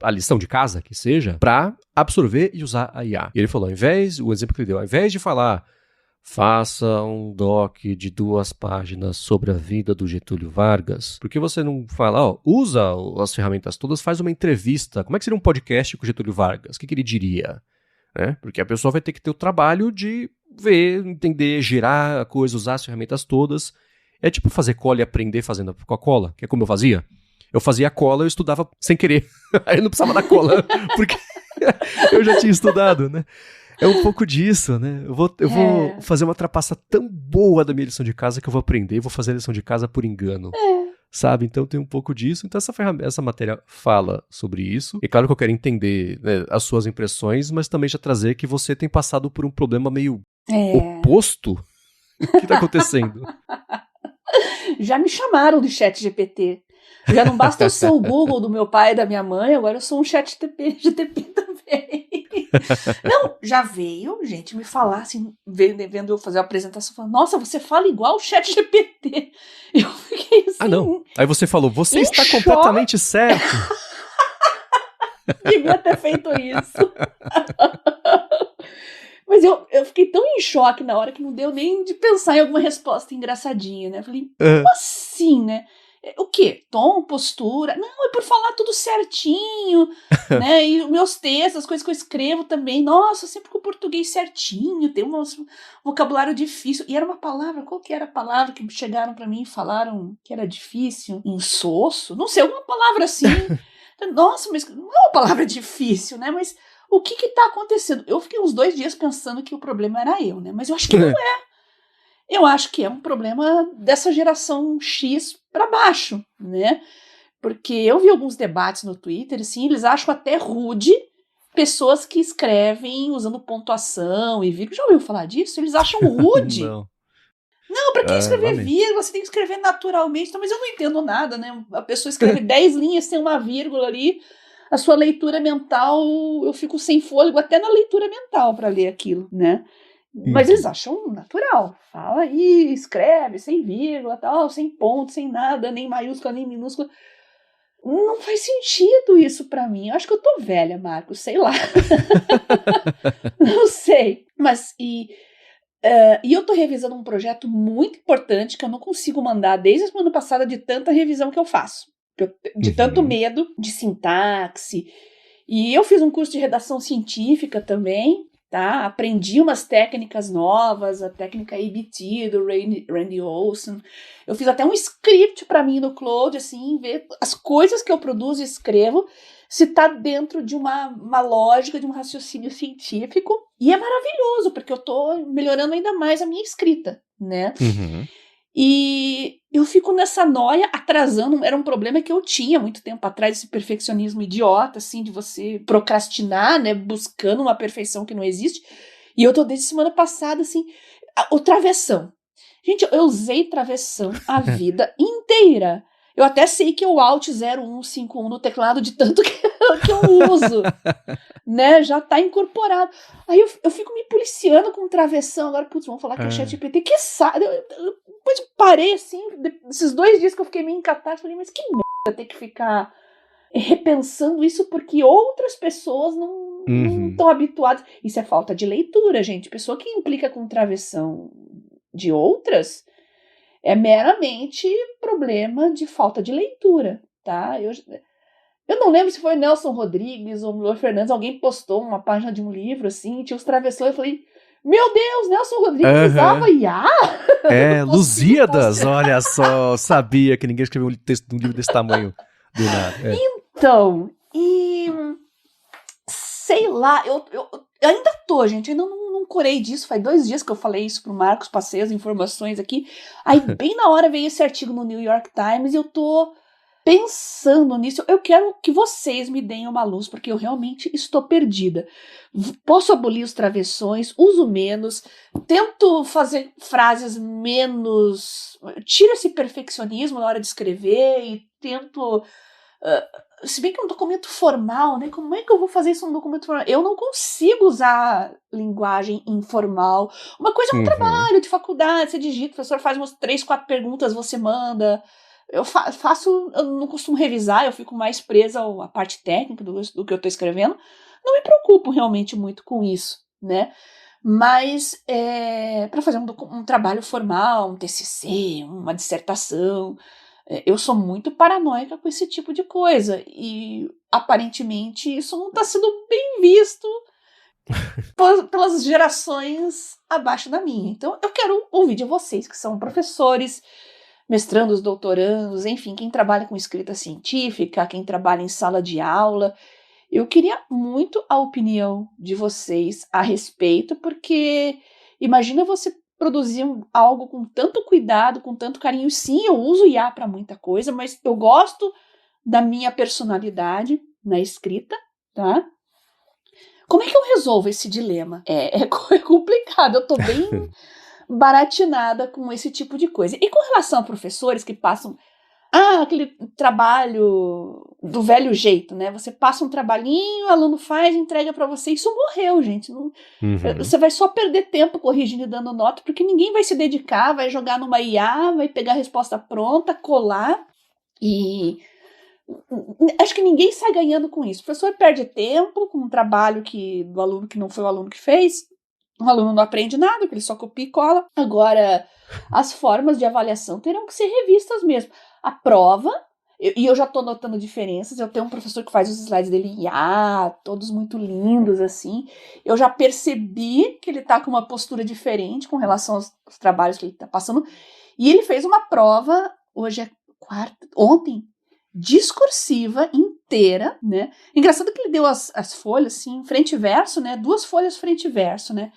a lição de casa, que seja, para absorver e usar a IA? E ele falou, o exemplo que ele deu, ao invés de falar, faça um doc de 2 páginas sobre a vida do Getúlio Vargas, por que você não fala, usa as ferramentas todas, faz uma entrevista, como é que seria um podcast com o Getúlio Vargas? O que ele diria? Né? Porque a pessoa vai ter que ter o trabalho de ver, entender, gerar a coisa, usar as ferramentas todas. É tipo fazer cola e aprender fazendo com a cola, que é como eu fazia. Eu fazia a cola, eu estudava sem querer. Aí eu não precisava da cola, porque eu já tinha estudado, né? É um pouco disso, né? Eu vou fazer uma trapaça tão boa da minha lição de casa que eu vou aprender e vou fazer a lição de casa por engano. Sabe? Então tem um pouco disso. Então essa matéria fala sobre isso. E claro que eu quero entender, né, as suas impressões, mas também já trazer que você tem passado por um problema meio oposto. O que está acontecendo? Já me chamaram de ChatGPT. Já não basta eu ser o Google do meu pai e da minha mãe, agora eu sou um ChatGPT também. Não, já veio gente me falar assim, vendo eu fazer a apresentação, falando, nossa, você fala igual o ChatGPT. Eu fiquei assim... não. Aí você falou, você está completamente certo. Devia ter feito isso. Mas eu fiquei tão em choque na hora que não deu nem de pensar em alguma resposta engraçadinha, né? Eu falei, como assim, né? O quê? Tom, postura? Não, é por falar tudo certinho, né? E os meus textos, as coisas que eu escrevo também. Nossa, sempre com o português certinho, tem um vocabulário difícil. E era uma palavra, qual que era a palavra que chegaram pra mim e falaram que era difícil? Insosso? Não sei, alguma palavra assim. Nossa, mas não é uma palavra difícil, né? Mas o que tá acontecendo? Eu fiquei uns 2 dias pensando que o problema era eu, né? Mas eu acho que não é. Eu acho que é um problema dessa geração X para baixo, né? Porque eu vi alguns debates no Twitter, assim, eles acham até rude pessoas que escrevem usando pontuação e vírgula. Já ouviu falar disso? Eles acham rude. Não, pra que escrever vírgula? Você tem que escrever naturalmente. Então, mas eu não entendo nada, né? A pessoa escreve 10 linhas sem uma vírgula ali. A sua leitura mental, eu fico sem fôlego até na leitura mental para ler aquilo, né? Mas eles acham natural. Fala aí, escreve, sem vírgula, tal, sem ponto, sem nada, nem maiúscula, nem minúscula. Não faz sentido isso pra mim. Eu acho que eu tô velha, Marcos, sei lá. Não sei. Mas, e eu tô revisando um projeto muito importante que eu não consigo mandar desde a semana passada de tanta revisão que eu faço. De tanto medo de sintaxe. E eu fiz um curso de redação científica também, tá? Aprendi umas técnicas novas, a técnica ABT do Randy Olson. Eu fiz até um script para mim no Claude, assim, ver as coisas que eu produzo e escrevo, se tá dentro de uma lógica, de um raciocínio científico. E é maravilhoso, porque eu tô melhorando ainda mais a minha escrita, né? E eu fico nessa noia, atrasando, era um problema que eu tinha muito tempo atrás, esse perfeccionismo idiota, assim, de você procrastinar, né, buscando uma perfeição que não existe, e eu tô desde semana passada, assim, o travessão. Gente, eu usei travessão a vida inteira. Eu até sei que é o Alt 0151 no teclado de tanto que eu uso, né, já tá incorporado. Aí eu fico me policiando com travessão, agora, putz, vamos falar que é ChatGPT, que sabe, depois eu parei, assim, esses 2 dias que eu fiquei meio encatada, falei, mas que merda ter que ficar repensando isso porque outras pessoas não estão habituadas. Isso é falta de leitura, gente. Pessoa que implica com travessão de outras é meramente problema de falta de leitura, tá? Eu não lembro se foi Nelson Rodrigues ou Milor Fernandes, alguém postou uma página de um livro, assim, tinha os travessões, eu falei, meu Deus, Nelson Rodrigues usava IA? Lusíadas, olha só, sabia que ninguém escreveu um livro desse tamanho do nada. Então, e sei lá, eu ainda tô, gente, ainda não curei disso, faz 2 dias que eu falei isso pro Marcos, passei as informações aqui, aí bem na hora veio esse artigo no New York Times e eu tô pensando nisso, eu quero que vocês me deem uma luz, porque eu realmente estou perdida. Posso abolir os travessões, uso menos, tento fazer frases menos... Tiro esse perfeccionismo na hora de escrever e tento... se bem que é um documento formal, né? Como é que eu vou fazer isso num documento formal? Eu não consigo usar linguagem informal. Uma coisa é um trabalho de faculdade, você digita, o professor faz umas 3, 4 perguntas, você manda... Eu não costumo revisar, eu fico mais presa à parte técnica do que eu estou escrevendo. Não me preocupo realmente muito com isso, né? Mas para fazer um trabalho formal, um TCC, uma dissertação, eu sou muito paranoica com esse tipo de coisa. E aparentemente isso não está sendo bem visto pelas gerações abaixo da minha. Então eu quero ouvir de vocês, que são professores, mestrandos, doutorandos, enfim, quem trabalha com escrita científica, quem trabalha em sala de aula. Eu queria muito a opinião de vocês a respeito, porque imagina você produzir algo com tanto cuidado, com tanto carinho. Sim, eu uso IA para muita coisa, mas eu gosto da minha personalidade na escrita, tá? Como é que eu resolvo esse dilema? É complicado, eu tô bem baratinada com esse tipo de coisa. E com relação a professores que passam aquele trabalho do velho jeito, né? Você passa um trabalhinho, o aluno faz, entrega para você. Isso morreu, gente. Você vai só perder tempo corrigindo e dando nota, porque ninguém vai se dedicar, vai jogar numa IA, vai pegar a resposta pronta, colar e... Acho que ninguém sai ganhando com isso. O professor perde tempo com um trabalho do aluno que não foi o aluno que fez. O aluno não aprende nada, porque ele só copia e cola. Agora, as formas de avaliação terão que ser revistas mesmo. A prova, e eu já estou notando diferenças, eu tenho um professor que faz os slides dele em IA, todos muito lindos, assim. Eu já percebi que ele está com uma postura diferente com relação aos trabalhos que ele está passando. E ele fez uma prova, hoje é ontem, discursiva inteira, né? Engraçado que ele deu as folhas, assim, frente e verso, né? 2 folhas frente e verso, né?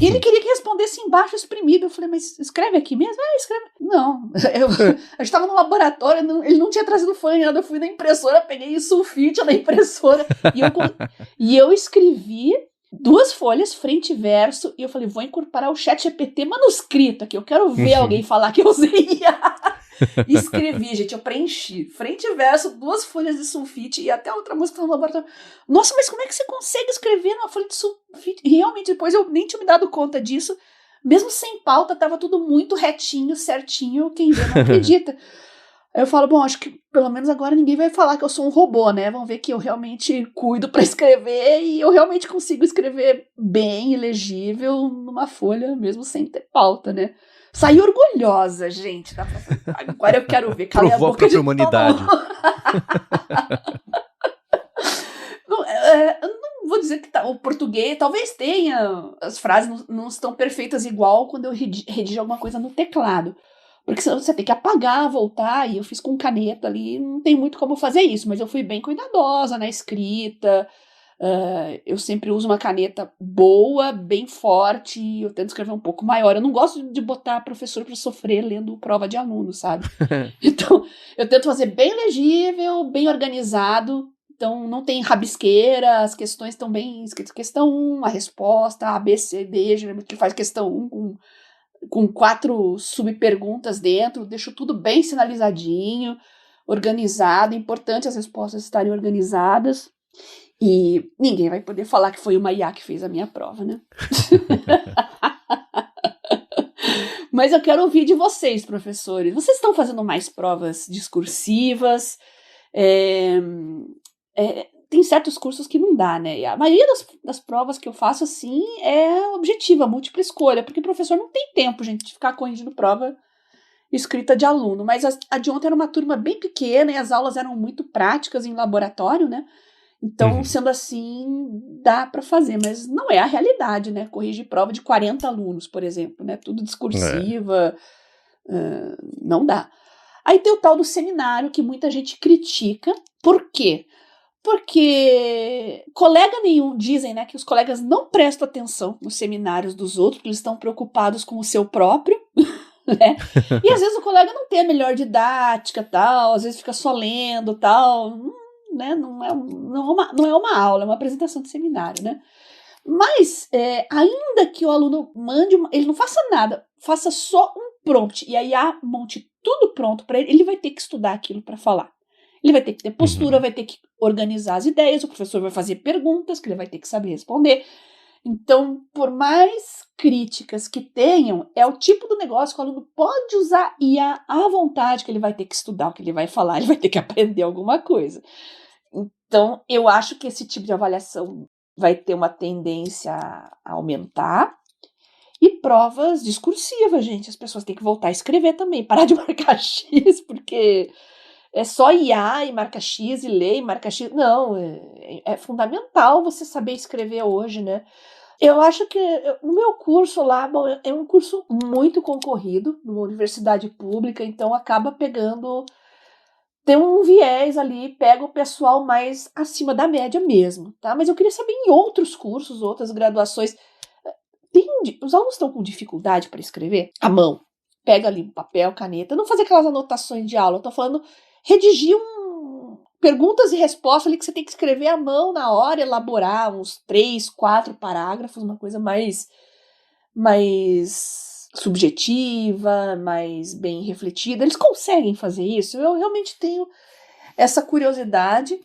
E ele queria que respondesse embaixo exprimido. Eu falei, mas escreve aqui mesmo? Escreve. Não. A gente estava no laboratório, ele não tinha trazido folha, nada. Eu fui na impressora, peguei o sulfite na impressora e eu escrevi 2 folhas frente e verso. E eu falei, vou incorporar o ChatGPT manuscrito aqui. Eu quero ver alguém falar que eu usei IA. E escrevi, gente, eu preenchi frente e verso, 2 folhas de sulfite e até outra música no laboratório. Nossa, mas como é que você consegue escrever numa folha de sulfite? E realmente, depois eu nem tinha me dado conta disso. Mesmo sem pauta, tava tudo muito retinho, certinho. Quem vê não acredita. Aí eu falo, bom, acho que pelo menos agora ninguém vai falar que eu sou um robô, né? Vão ver que eu realmente cuido pra escrever e eu realmente consigo escrever bem e legível numa folha, mesmo sem ter pauta, né? Saí orgulhosa, gente. Agora eu quero ver. Calei a Provou a boca de própria humanidade. Eu não vou dizer que o português, talvez tenha, as frases não estão perfeitas igual quando eu redijo alguma coisa no teclado. Porque senão você tem que apagar, voltar, e eu fiz com caneta ali, não tem muito como fazer isso, mas eu fui bem cuidadosa na escrita, eu sempre uso uma caneta boa, bem forte, e eu tento escrever um pouco maior. Eu não gosto de botar professor para sofrer lendo prova de aluno, sabe? Então, eu tento fazer bem legível, bem organizado, então não tem rabisqueira, as questões estão bem escritas. Questão 1, a resposta, A, B, C, D, geralmente que faz questão 1 com 4 subperguntas dentro, deixo tudo bem sinalizadinho, organizado. Importante as respostas estarem organizadas. E ninguém vai poder falar que foi uma IA que fez a minha prova, né? Mas eu quero ouvir de vocês, professores. Vocês estão fazendo mais provas discursivas? Tem certos cursos que não dá, né? E a maioria das provas que eu faço, assim, é objetiva, múltipla escolha, porque o professor não tem tempo, gente, de ficar corrigindo prova escrita de aluno. Mas a de ontem era uma turma bem pequena e as aulas eram muito práticas em laboratório, né? Então, sendo assim, dá para fazer, mas não é a realidade, né? Corrigir prova de 40 alunos, por exemplo, né? Tudo discursiva, não dá. Aí tem o tal do seminário que muita gente critica. Por quê? Porque colega nenhum, dizem, né, que os colegas não prestam atenção nos seminários dos outros, porque eles estão preocupados com o seu próprio, né? E às vezes o colega não tem a melhor didática, tal, às vezes fica só lendo, tal, né? Não é uma aula, é uma apresentação de seminário, né? Mas, ainda que o aluno mande, ele não faça nada, faça só um prompt, e aí monte tudo pronto para ele vai ter que estudar aquilo para falar. Ele vai ter que ter postura, vai ter que organizar as ideias, o professor vai fazer perguntas que ele vai ter que saber responder. Então, por mais críticas que tenham, é o tipo do negócio que o aluno pode usar IA à vontade, que ele vai ter que estudar o que ele vai falar, ele vai ter que aprender alguma coisa. Então, eu acho que esse tipo de avaliação vai ter uma tendência a aumentar. E provas discursivas, gente. As pessoas têm que voltar a escrever também, parar de marcar X, porque é só IA e marca X e ler e marca X. Não, é fundamental você saber escrever hoje, né? Eu acho que no meu curso lá, bom, é um curso muito concorrido, numa universidade pública, então acaba pegando, tem um viés ali, pega o pessoal mais acima da média mesmo, tá? Mas eu queria saber em outros cursos, outras graduações, os alunos estão com dificuldade para escrever à mão? Pega ali um papel, caneta, não fazer aquelas anotações de aula, eu tô falando redigir perguntas e respostas ali que você tem que escrever à mão na hora, elaborar uns 3, 4 parágrafos, uma coisa mais subjetiva, mais bem refletida. Eles conseguem fazer isso? Eu realmente tenho essa curiosidade.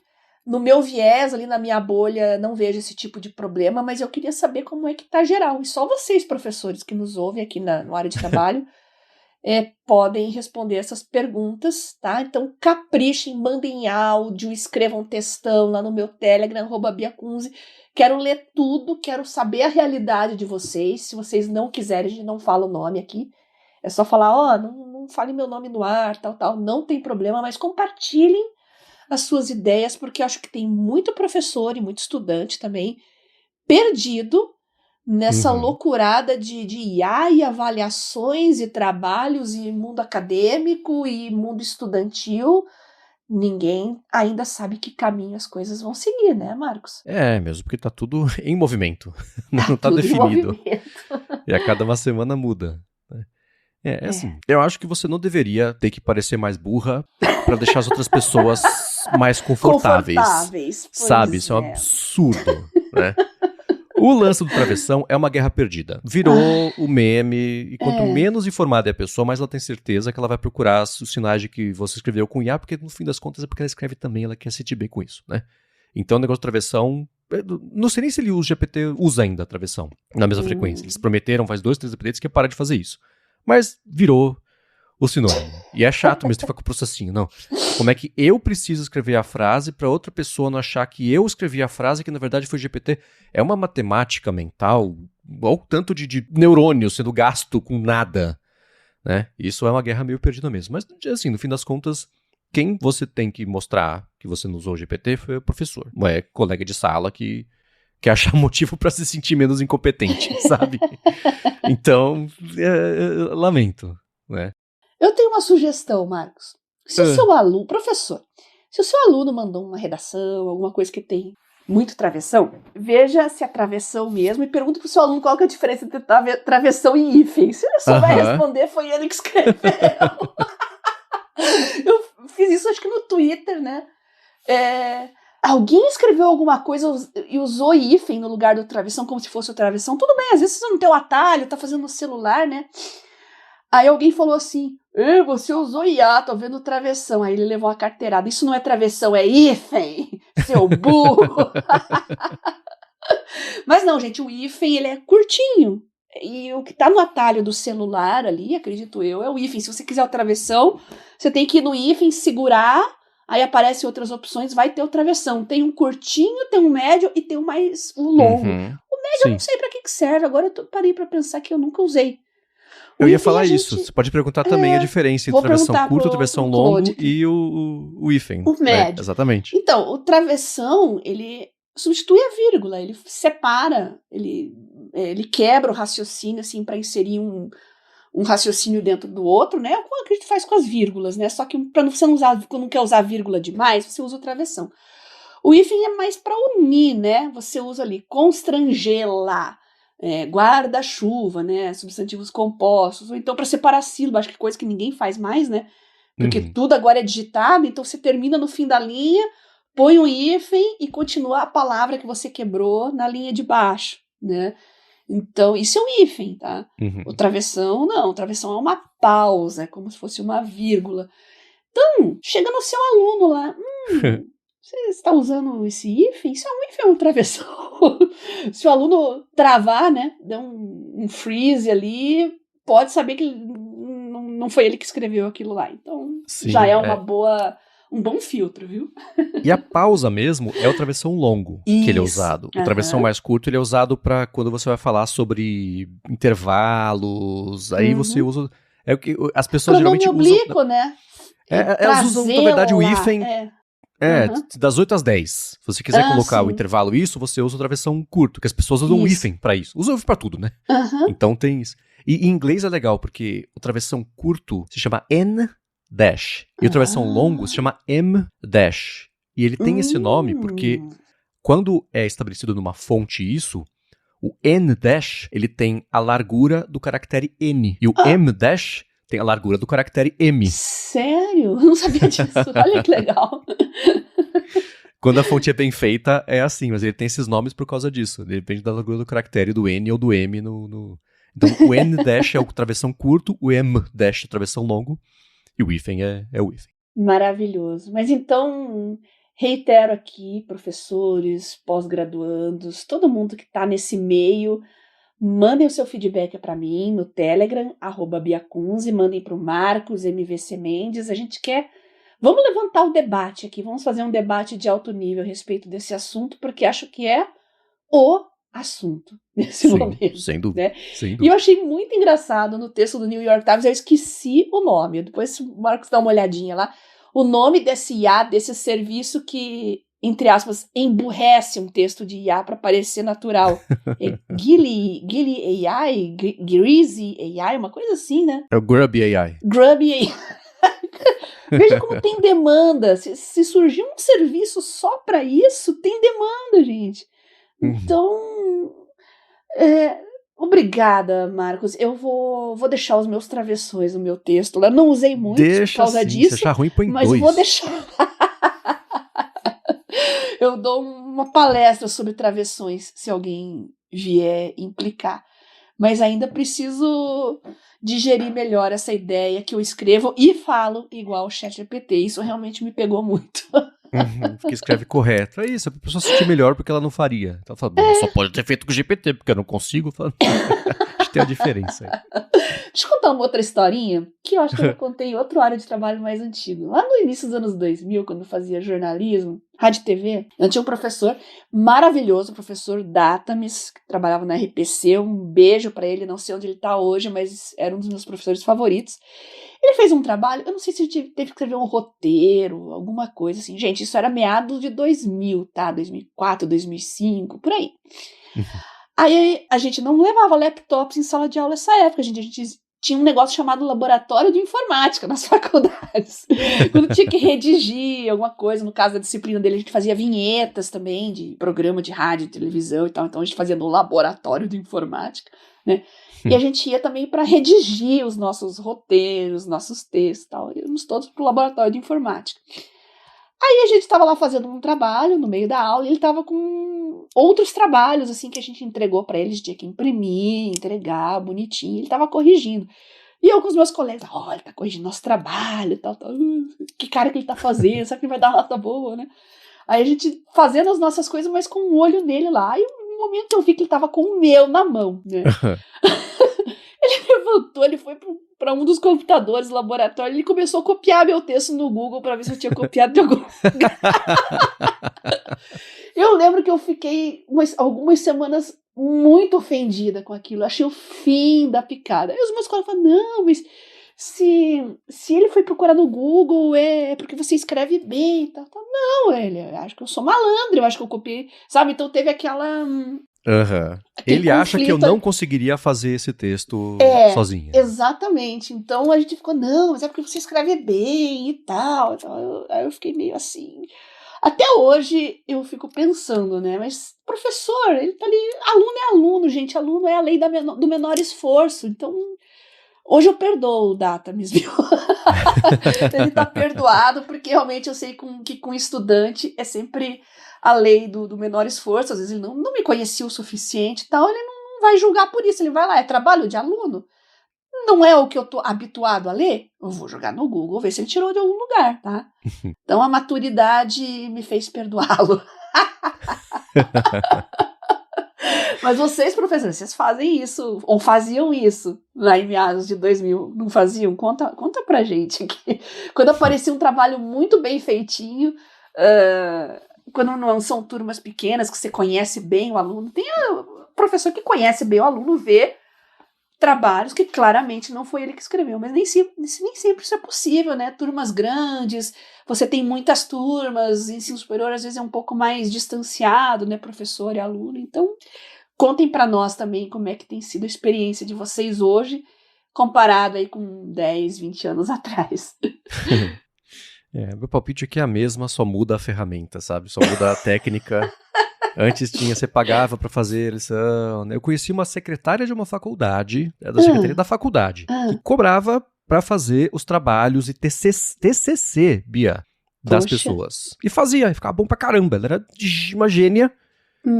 No meu viés, ali na minha bolha, não vejo esse tipo de problema, mas eu queria saber como é que tá geral. E só vocês, professores, que nos ouvem aqui na área de trabalho, podem responder essas perguntas, tá? Então, caprichem, mandem áudio, escrevam textão lá no meu Telegram, @biacunze. Quero ler tudo, quero saber a realidade de vocês. Se vocês não quiserem, a gente não fala o nome aqui. É só falar, não fale meu nome no ar, tal, não tem problema, mas compartilhem as suas ideias, porque eu acho que tem muito professor e muito estudante também perdido nessa loucurada de IA e avaliações e trabalhos e mundo acadêmico e mundo estudantil. Ninguém ainda sabe que caminho as coisas vão seguir, né, Marcos? É, mesmo, porque tá tudo em movimento. Não tá tudo definido. Em movimento. E a cada uma semana muda. Assim, eu acho que você não deveria ter que parecer mais burra pra deixar as outras pessoas mais confortáveis. Sabe? Isso é um absurdo, né? O lance do travessão é uma guerra perdida. Virou o meme, e quanto menos informada é a pessoa, mais ela tem certeza que ela vai procurar os sinais de que você escreveu com IA, porque no fim das contas é porque ela escreve também, ela quer se sentir bem com isso, né? Então o negócio do travessão, não sei nem se ele usa GPT, usa ainda a travessão, na mesma frequência. Eles prometeram faz 2, 3 updates que ia parar de fazer isso. Mas virou o sinônimo. E é chato mesmo, tem que ficar com o processinho. Não. Como é que eu preciso escrever a frase para outra pessoa não achar que eu escrevi a frase que na verdade foi GPT? É uma matemática mental, ou tanto de neurônio sendo gasto com nada, né? Isso é uma guerra meio perdida mesmo. Mas, assim, no fim das contas, quem você tem que mostrar que você não usou o GPT foi o professor. Não é colega de sala que quer achar motivo para se sentir menos incompetente, sabe? Então, lamento, né? Eu tenho uma sugestão, Marcos. Se o seu aluno, professor, se o seu aluno mandou uma redação, alguma coisa que tem muito travessão, veja se é travessão mesmo e pergunta pro seu aluno qual que é a diferença entre travessão e hífen. Se ele só vai responder, foi ele que escreveu. Eu fiz isso acho que no Twitter, né? Alguém escreveu alguma coisa e usou hífen no lugar do travessão como se fosse o travessão. Tudo bem, às vezes você não tem o atalho, tá fazendo no celular, né? Aí alguém falou assim, você usou hiato, vendo travessão. Aí ele levou a carteirada. Isso não é travessão, é hífen, seu burro. Mas não, gente, o hífen, ele é curtinho. E o que tá no atalho do celular ali, acredito eu, é o hífen. Se você quiser o travessão, você tem que ir no hífen, segurar, aí aparecem outras opções, vai ter o travessão. Tem um curtinho, tem um médio e tem o longo. O médio eu não sei pra que serve, agora eu parei pra pensar que eu nunca usei. Eu ia falar isso. Você pode perguntar também a diferença entre travessão curta, travessão longo e o hífen. O médio. Exatamente. Então, o travessão, ele substitui a vírgula, ele separa, ele quebra o raciocínio, assim, para inserir um raciocínio dentro do outro, né? O que a gente faz com as vírgulas, né? Só que para você não quer usar vírgula demais, você usa o travessão. O hífen é mais para unir, né? Você usa ali constrangê-la. Guarda-chuva, né, substantivos compostos, ou então para separar sílaba, acho que coisa que ninguém faz mais, né, porque tudo agora é digitado, então você termina no fim da linha, põe um hífen e continua a palavra que você quebrou na linha de baixo, né, então isso é um hífen, tá, o travessão não, o travessão é uma pausa, é como se fosse uma vírgula, então chega no seu aluno lá, você está usando esse hífen? Isso é um hífen ou um travessão? Se o aluno travar, né, der um freeze ali, pode saber que não foi ele que escreveu aquilo lá. Então, sim, já é um bom filtro, viu? E a pausa mesmo é o travessão longo que ele é usado. O travessão mais curto ele é usado para quando você vai falar sobre intervalos, aí você usa... É o que as pessoas geralmente oblíquo, né? Elas usam, na verdade, o hífen... das 8 às 10. Se você quiser colocar o intervalo isso, você usa o travessão curto, que as pessoas usam o hífen pra isso. Usam o hífen pra tudo, né? Então tem isso. E em inglês é legal, porque o travessão curto se chama N dash. E o travessão longo se chama M dash. E ele tem esse nome porque quando é estabelecido numa fonte isso, o N dash, ele tem a largura do caractere N. E o M dash tem a largura do caractere M. Sério? Eu não sabia disso. Olha que legal. Quando a fonte é bem feita, é assim, mas ele tem esses nomes por causa disso. Depende da largura do caractere do N ou do M no... Então, o N dash é o travessão curto, o M dash é o travessão longo, e o hífen é o hífen. Maravilhoso. Mas então, reitero aqui, professores, pós-graduandos, todo mundo que está nesse meio... Mandem o seu feedback para mim no Telegram, @biacunzi, mandem para o Marcos, MVC Mendes. A gente vamos levantar o debate aqui, vamos fazer um debate de alto nível a respeito desse assunto, porque acho que é o assunto nesse momento. Sem dúvida, né? Sem dúvida. E eu achei muito engraçado no texto do New York Times, eu esqueci o nome, depois o Marcos dá uma olhadinha lá, o nome desse IA, desse serviço que... entre aspas, emburrece um texto de IA para parecer natural. É Gilly AI, Greasy AI, uma coisa assim, né? É o Grubby AI. Grubby AI. Veja como tem demanda. Se surgir um serviço só para isso, tem demanda, gente. Então, obrigada, Marcos. Eu vou deixar os meus travessões no meu texto. Eu não usei muito por causa disso. Se achar ruim, põe mas 2. Vou deixar... Eu dou uma palestra sobre travessões, se alguém vier implicar. Mas ainda preciso digerir melhor essa ideia que eu escrevo e falo igual o ChatGPT. Isso realmente me pegou muito. Porque escreve correto. É isso, a pessoa se sentir melhor porque ela não faria. Então ela fala, só pode ter feito com o GPT, porque eu não consigo. A gente tem a diferença aí. Deixa eu contar uma outra historinha. que eu acho que eu já contei em outra área de trabalho mais antigo. Lá no início dos anos 2000, quando eu fazia jornalismo, rádio e TV, eu tinha um professor maravilhoso, o professor Datamis, que trabalhava na RPC, um beijo pra ele, não sei onde ele tá hoje, mas era um dos meus professores favoritos. Ele fez um trabalho, eu não sei se ele teve que escrever um roteiro, alguma coisa assim. Gente, isso era meados de 2000, tá? 2004, 2005, por aí. Aí a gente não levava laptops em sala de aula nessa época, a gente tinha um negócio chamado laboratório de informática nas faculdades. Quando tinha que redigir alguma coisa, no caso da disciplina dele, a gente fazia vinhetas também de programa de rádio, televisão e tal. Então a gente fazia no laboratório de informática, né? E a gente ia também para redigir os nossos roteiros, nossos textos e tal. Íamos todos pro laboratório de informática. Aí a gente estava lá fazendo um trabalho no meio da aula e ele estava com outros trabalhos, assim, que a gente entregou para ele, a gente tinha que imprimir, entregar, bonitinho, ele estava corrigindo. E eu com os meus colegas, ele tá corrigindo nosso trabalho e tal. Que cara que ele tá fazendo, será que ele vai dar uma nota boa, né? Aí a gente fazendo as nossas coisas, mas com o olho nele lá. E no momento eu vi que ele tava com o meu na mão, né? Ele levantou, ele foi para um dos computadores do laboratório, ele começou a copiar meu texto no Google para ver se eu tinha copiado de algum lugar. Eu lembro que eu fiquei algumas semanas muito ofendida com aquilo, achei o fim da picada. Aí os meus colegas falaram, não, mas se ele foi procurar no Google é porque você escreve bem e tal. Não, ele acho que eu sou malandro, eu acho que eu copiei, sabe? Então teve aquela... Ele acha que eu não conseguiria fazer esse texto sozinha. Exatamente. Então a gente ficou, não, mas é porque você escreve bem e tal. Então, aí eu fiquei meio assim. Até hoje eu fico pensando, né? Mas professor, ele tá ali. Aluno é aluno, gente. Aluno é a lei do menor esforço. Então hoje eu perdoo o Datamis, viu? Ele tá perdoado, porque realmente eu sei que com estudante é sempre a lei do menor esforço. Às vezes ele não me conhecia o suficiente e tal, ele não vai julgar por isso, ele vai lá, é trabalho de aluno, não é o que eu tô habituado a ler, eu vou jogar no Google, ver se ele tirou de algum lugar, tá? Então a maturidade me fez perdoá-lo. Mas vocês, professores, vocês fazem isso, ou faziam isso lá em meados de 2000, não faziam? Conta pra gente aqui. Quando aparecia um trabalho muito bem feitinho, quando não são turmas pequenas, que você conhece bem o aluno, tem o professor que conhece bem o aluno, vê trabalhos que claramente não foi ele que escreveu, mas nem sempre isso é possível, né? Turmas grandes, você tem muitas turmas, ensino superior às vezes é um pouco mais distanciado, né? Professor e aluno, então... Contem para nós também como é que tem sido a experiência de vocês hoje, comparado aí com 10, 20 anos atrás. Meu palpite aqui é a mesma, só muda a ferramenta, sabe? Só muda a técnica. Antes você pagava para fazer lição. Eu conheci uma secretária de uma faculdade, da secretaria da faculdade, que cobrava para fazer os trabalhos e TCC, Bia, das pessoas. E fazia, e ficava bom pra caramba. Ela era uma gênia.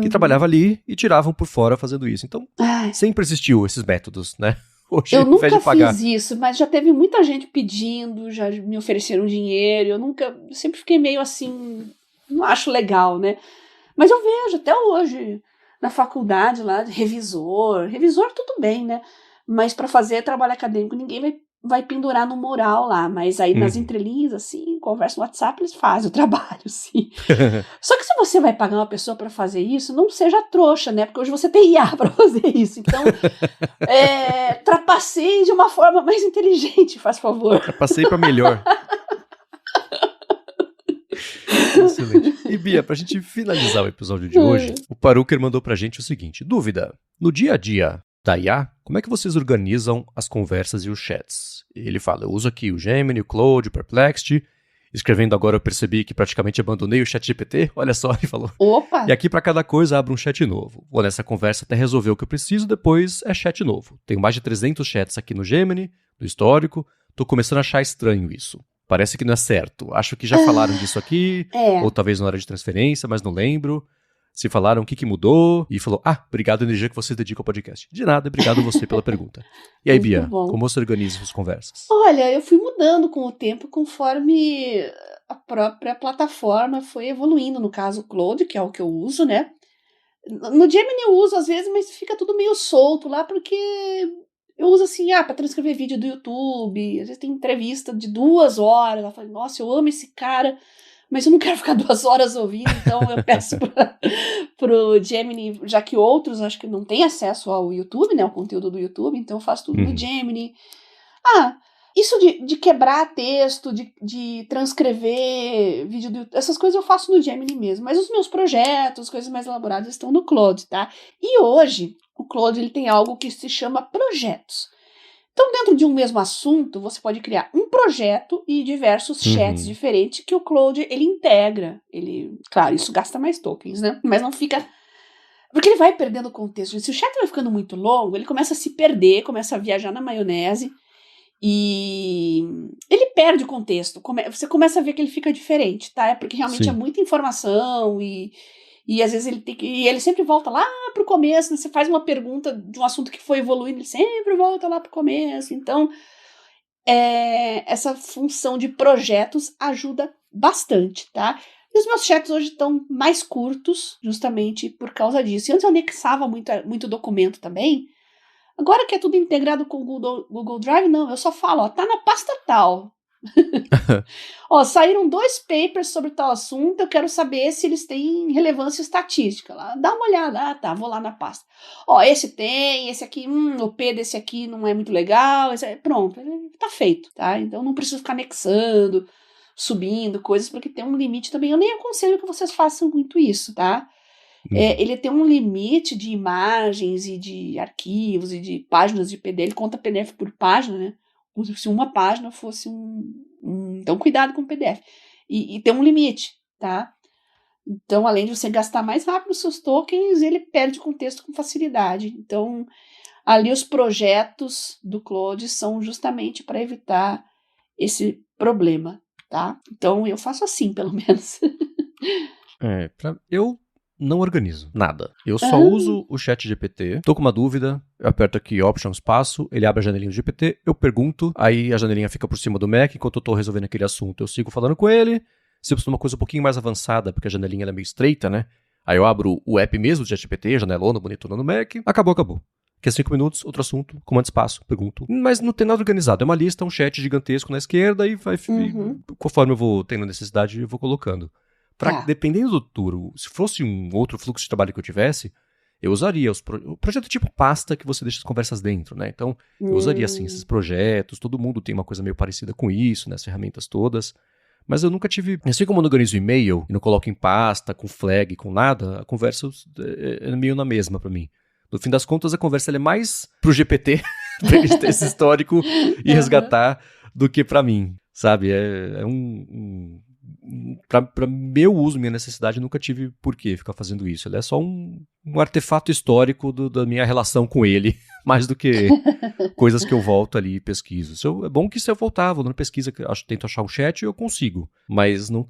Que trabalhava ali e tiravam por fora fazendo isso. Então, sempre existiu esses métodos, né? Hoje, eu nunca fiz isso, mas já teve muita gente pedindo, já me ofereceram dinheiro, eu sempre fiquei meio assim, não acho legal, né? Mas eu vejo até hoje, na faculdade lá, revisor tudo bem, né? Mas para fazer trabalho acadêmico, ninguém vai pendurar no mural lá, mas aí nas entrelinhas, assim, conversa no WhatsApp, eles fazem o trabalho, sim. Só que se você vai pagar uma pessoa para fazer isso, não seja trouxa, né? Porque hoje você tem IA para fazer isso. Então, trapaceie de uma forma mais inteligente, faz favor. Trapaceie para melhor. Excelente. E Bia, pra gente finalizar o episódio de hoje, o Paruker mandou pra gente o seguinte: dúvida, no dia a dia da IA, como é que vocês organizam as conversas e os chats? Ele fala, eu uso aqui o Gemini, o Claude, o Perplexity. Escrevendo agora eu percebi que praticamente abandonei o ChatGPT. Olha só, ele falou. Opa! E aqui pra cada coisa abro um chat novo. Vou nessa conversa até resolver o que eu preciso, depois é chat novo. Tenho mais de 300 chats aqui no Gemini, no histórico. Tô começando a achar estranho isso. Parece que não é certo. Acho que já falaram disso aqui, ou talvez na hora de transferência, mas não lembro. Se falaram o que mudou, e falou, obrigado a energia que você dedica ao podcast. De nada, obrigado a você pela pergunta. E aí, Bia, como você organiza suas conversas? Olha, eu fui mudando com o tempo, conforme a própria plataforma foi evoluindo. No caso, o Claude, que é o que eu uso, né? No Gemini eu uso às vezes, mas fica tudo meio solto lá, porque Eu uso assim, para transcrever vídeo do YouTube, às vezes tem entrevista de 2 horas, eu falo, nossa, eu amo esse cara, mas eu não quero ficar 2 horas ouvindo, então eu peço pro Gemini, já que outros acho que não têm acesso ao YouTube, né, ao conteúdo do YouTube, então eu faço tudo no Gemini. Isso de quebrar texto, de transcrever vídeo do YouTube, essas coisas eu faço no Gemini mesmo, mas os meus projetos, coisas mais elaboradas estão no Claude, tá? E hoje, o Claude ele tem algo que se chama projetos. Então, dentro de um mesmo assunto, você pode criar um projeto e diversos chats diferentes que o Claude, ele integra. Claro, isso gasta mais tokens, né? Mas não fica... Porque ele vai perdendo contexto. Se o chat vai ficando muito longo, ele começa a se perder, começa a viajar na maionese e ele perde o contexto. Você começa a ver que ele fica diferente, tá? É porque realmente é muita informação e às vezes ele sempre volta lá pro começo, né? Você faz uma pergunta de um assunto que foi evoluindo, ele sempre volta lá pro começo. Então, essa função de projetos ajuda bastante, tá? E os meus chats hoje estão mais curtos, justamente por causa disso. E antes eu anexava muito documento também. Agora que é tudo integrado com o Google Drive, não, eu só falo, tá na pasta tal. Saíram 2 papers sobre tal assunto, eu quero saber se eles têm relevância estatística. Lá, dá uma olhada, tá, vou lá na pasta. Esse tem, esse aqui, o P desse aqui não é muito legal, pronto, tá feito, tá? Então não preciso ficar anexando, subindo coisas, porque tem um limite também. Eu nem aconselho que vocês façam muito isso, tá? Ele tem um limite de imagens e de arquivos e de páginas de PDF, ele conta PDF por página, né? Como se uma página fosse então, cuidado com o PDF. E tem um limite, tá? Então, além de você gastar mais rápido os seus tokens, ele perde contexto com facilidade. Então, ali os projetos do Claude são justamente para evitar esse problema, tá? Então, eu faço assim, pelo menos. Eu não organizo nada. Eu só uso o chat GPT. Tô com uma dúvida, eu aperto aqui Options, passo, ele abre a janelinha do GPT, eu pergunto, aí a janelinha fica por cima do Mac, enquanto eu tô resolvendo aquele assunto, eu sigo falando com ele. Se eu preciso de uma coisa um pouquinho mais avançada, porque a janelinha ela é meio estreita, né? Aí eu abro o app mesmo do ChatGPT, janelona, bonitona no Mac, acabou. Que é 5 minutos, outro assunto, comando espaço, pergunto. Mas não tem nada organizado, é uma lista, um chat gigantesco na esquerda e vai, conforme eu vou tendo necessidade, eu vou colocando. Dependendo do tour, se fosse um outro fluxo de trabalho que eu tivesse, eu usaria o projeto tipo pasta que você deixa as conversas dentro, né? Então, eu usaria, assim, esses projetos, todo mundo tem uma coisa meio parecida com isso, né? As ferramentas todas. Mas eu nunca tive... Assim como eu não organizo e-mail e não coloco em pasta, com flag, com nada, a conversa é meio na mesma pra mim. No fim das contas, a conversa ela é mais pro GPT, pra ele ter esse histórico e resgatar, do que pra mim, sabe? Para meu uso, minha necessidade, eu nunca tive por que ficar fazendo isso. Ele é só um artefato histórico da minha relação com ele, mais do que coisas que eu volto ali e pesquiso. É bom que se eu voltar, vou na pesquisa, tento achar um chat e eu consigo. Mas não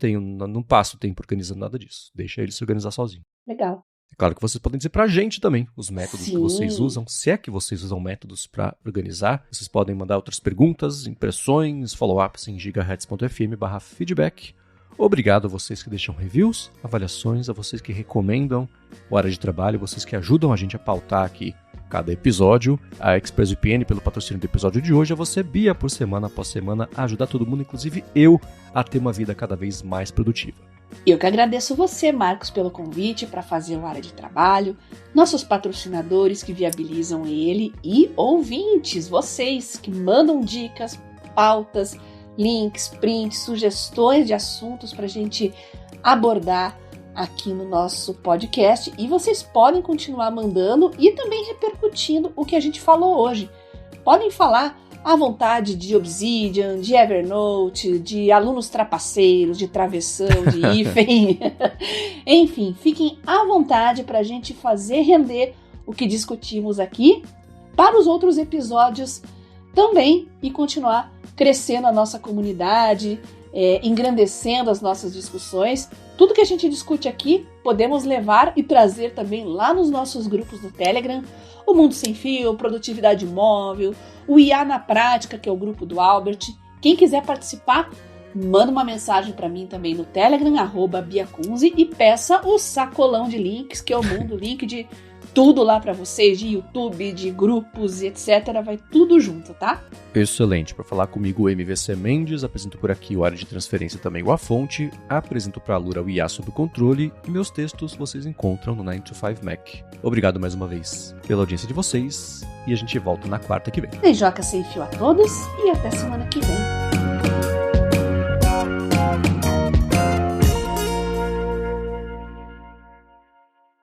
passo tempo organizando nada disso. Deixa ele se organizar sozinho. Legal. É claro que vocês podem dizer pra gente também os métodos que vocês usam. Se é que vocês usam métodos para organizar, vocês podem mandar outras perguntas, impressões, follow-ups em gigahertz.fm/feedback. Obrigado a vocês que deixam reviews, avaliações, a vocês que recomendam o Área de Trabalho, vocês que ajudam a gente a pautar aqui cada episódio. A ExpressVPN pelo patrocínio do episódio de hoje. A você, Bia, por semana após semana, a ajudar todo mundo, inclusive eu, a ter uma vida cada vez mais produtiva. Eu que agradeço você, Marcos, pelo convite para fazer o Área de Trabalho, nossos patrocinadores que viabilizam ele e ouvintes, vocês que mandam dicas, pautas, links, prints, sugestões de assuntos para a gente abordar aqui no nosso podcast. E vocês podem continuar mandando e também repercutindo o que a gente falou hoje. Podem falar à vontade de Obsidian, de Evernote, de alunos trapaceiros, de travessão, de hífen. Enfim, fiquem à vontade para a gente fazer render o que discutimos aqui para os outros episódios também e continuar crescendo a nossa comunidade, engrandecendo as nossas discussões. Tudo que a gente discute aqui, podemos levar e trazer também lá nos nossos grupos no Telegram, o Mundo Sem Fio, Produtividade Móvel, o IA na Prática, que é o grupo do Albert. Quem quiser participar, manda uma mensagem para mim também no Telegram, @biacunzi, e peça o sacolão de links, que eu mando link de tudo lá pra vocês, de YouTube, de grupos e etc. Vai tudo junto, tá? Excelente. Para falar comigo, o MVC Mendes, apresento por aqui o Área de Transferência também o A Fonte, apresento para a Lura o IA Sob Controle e meus textos vocês encontram no 9to5 Mac. Obrigado mais uma vez pela audiência de vocês e a gente volta na quarta que vem. Beijoca sem fio a todos e até semana que vem.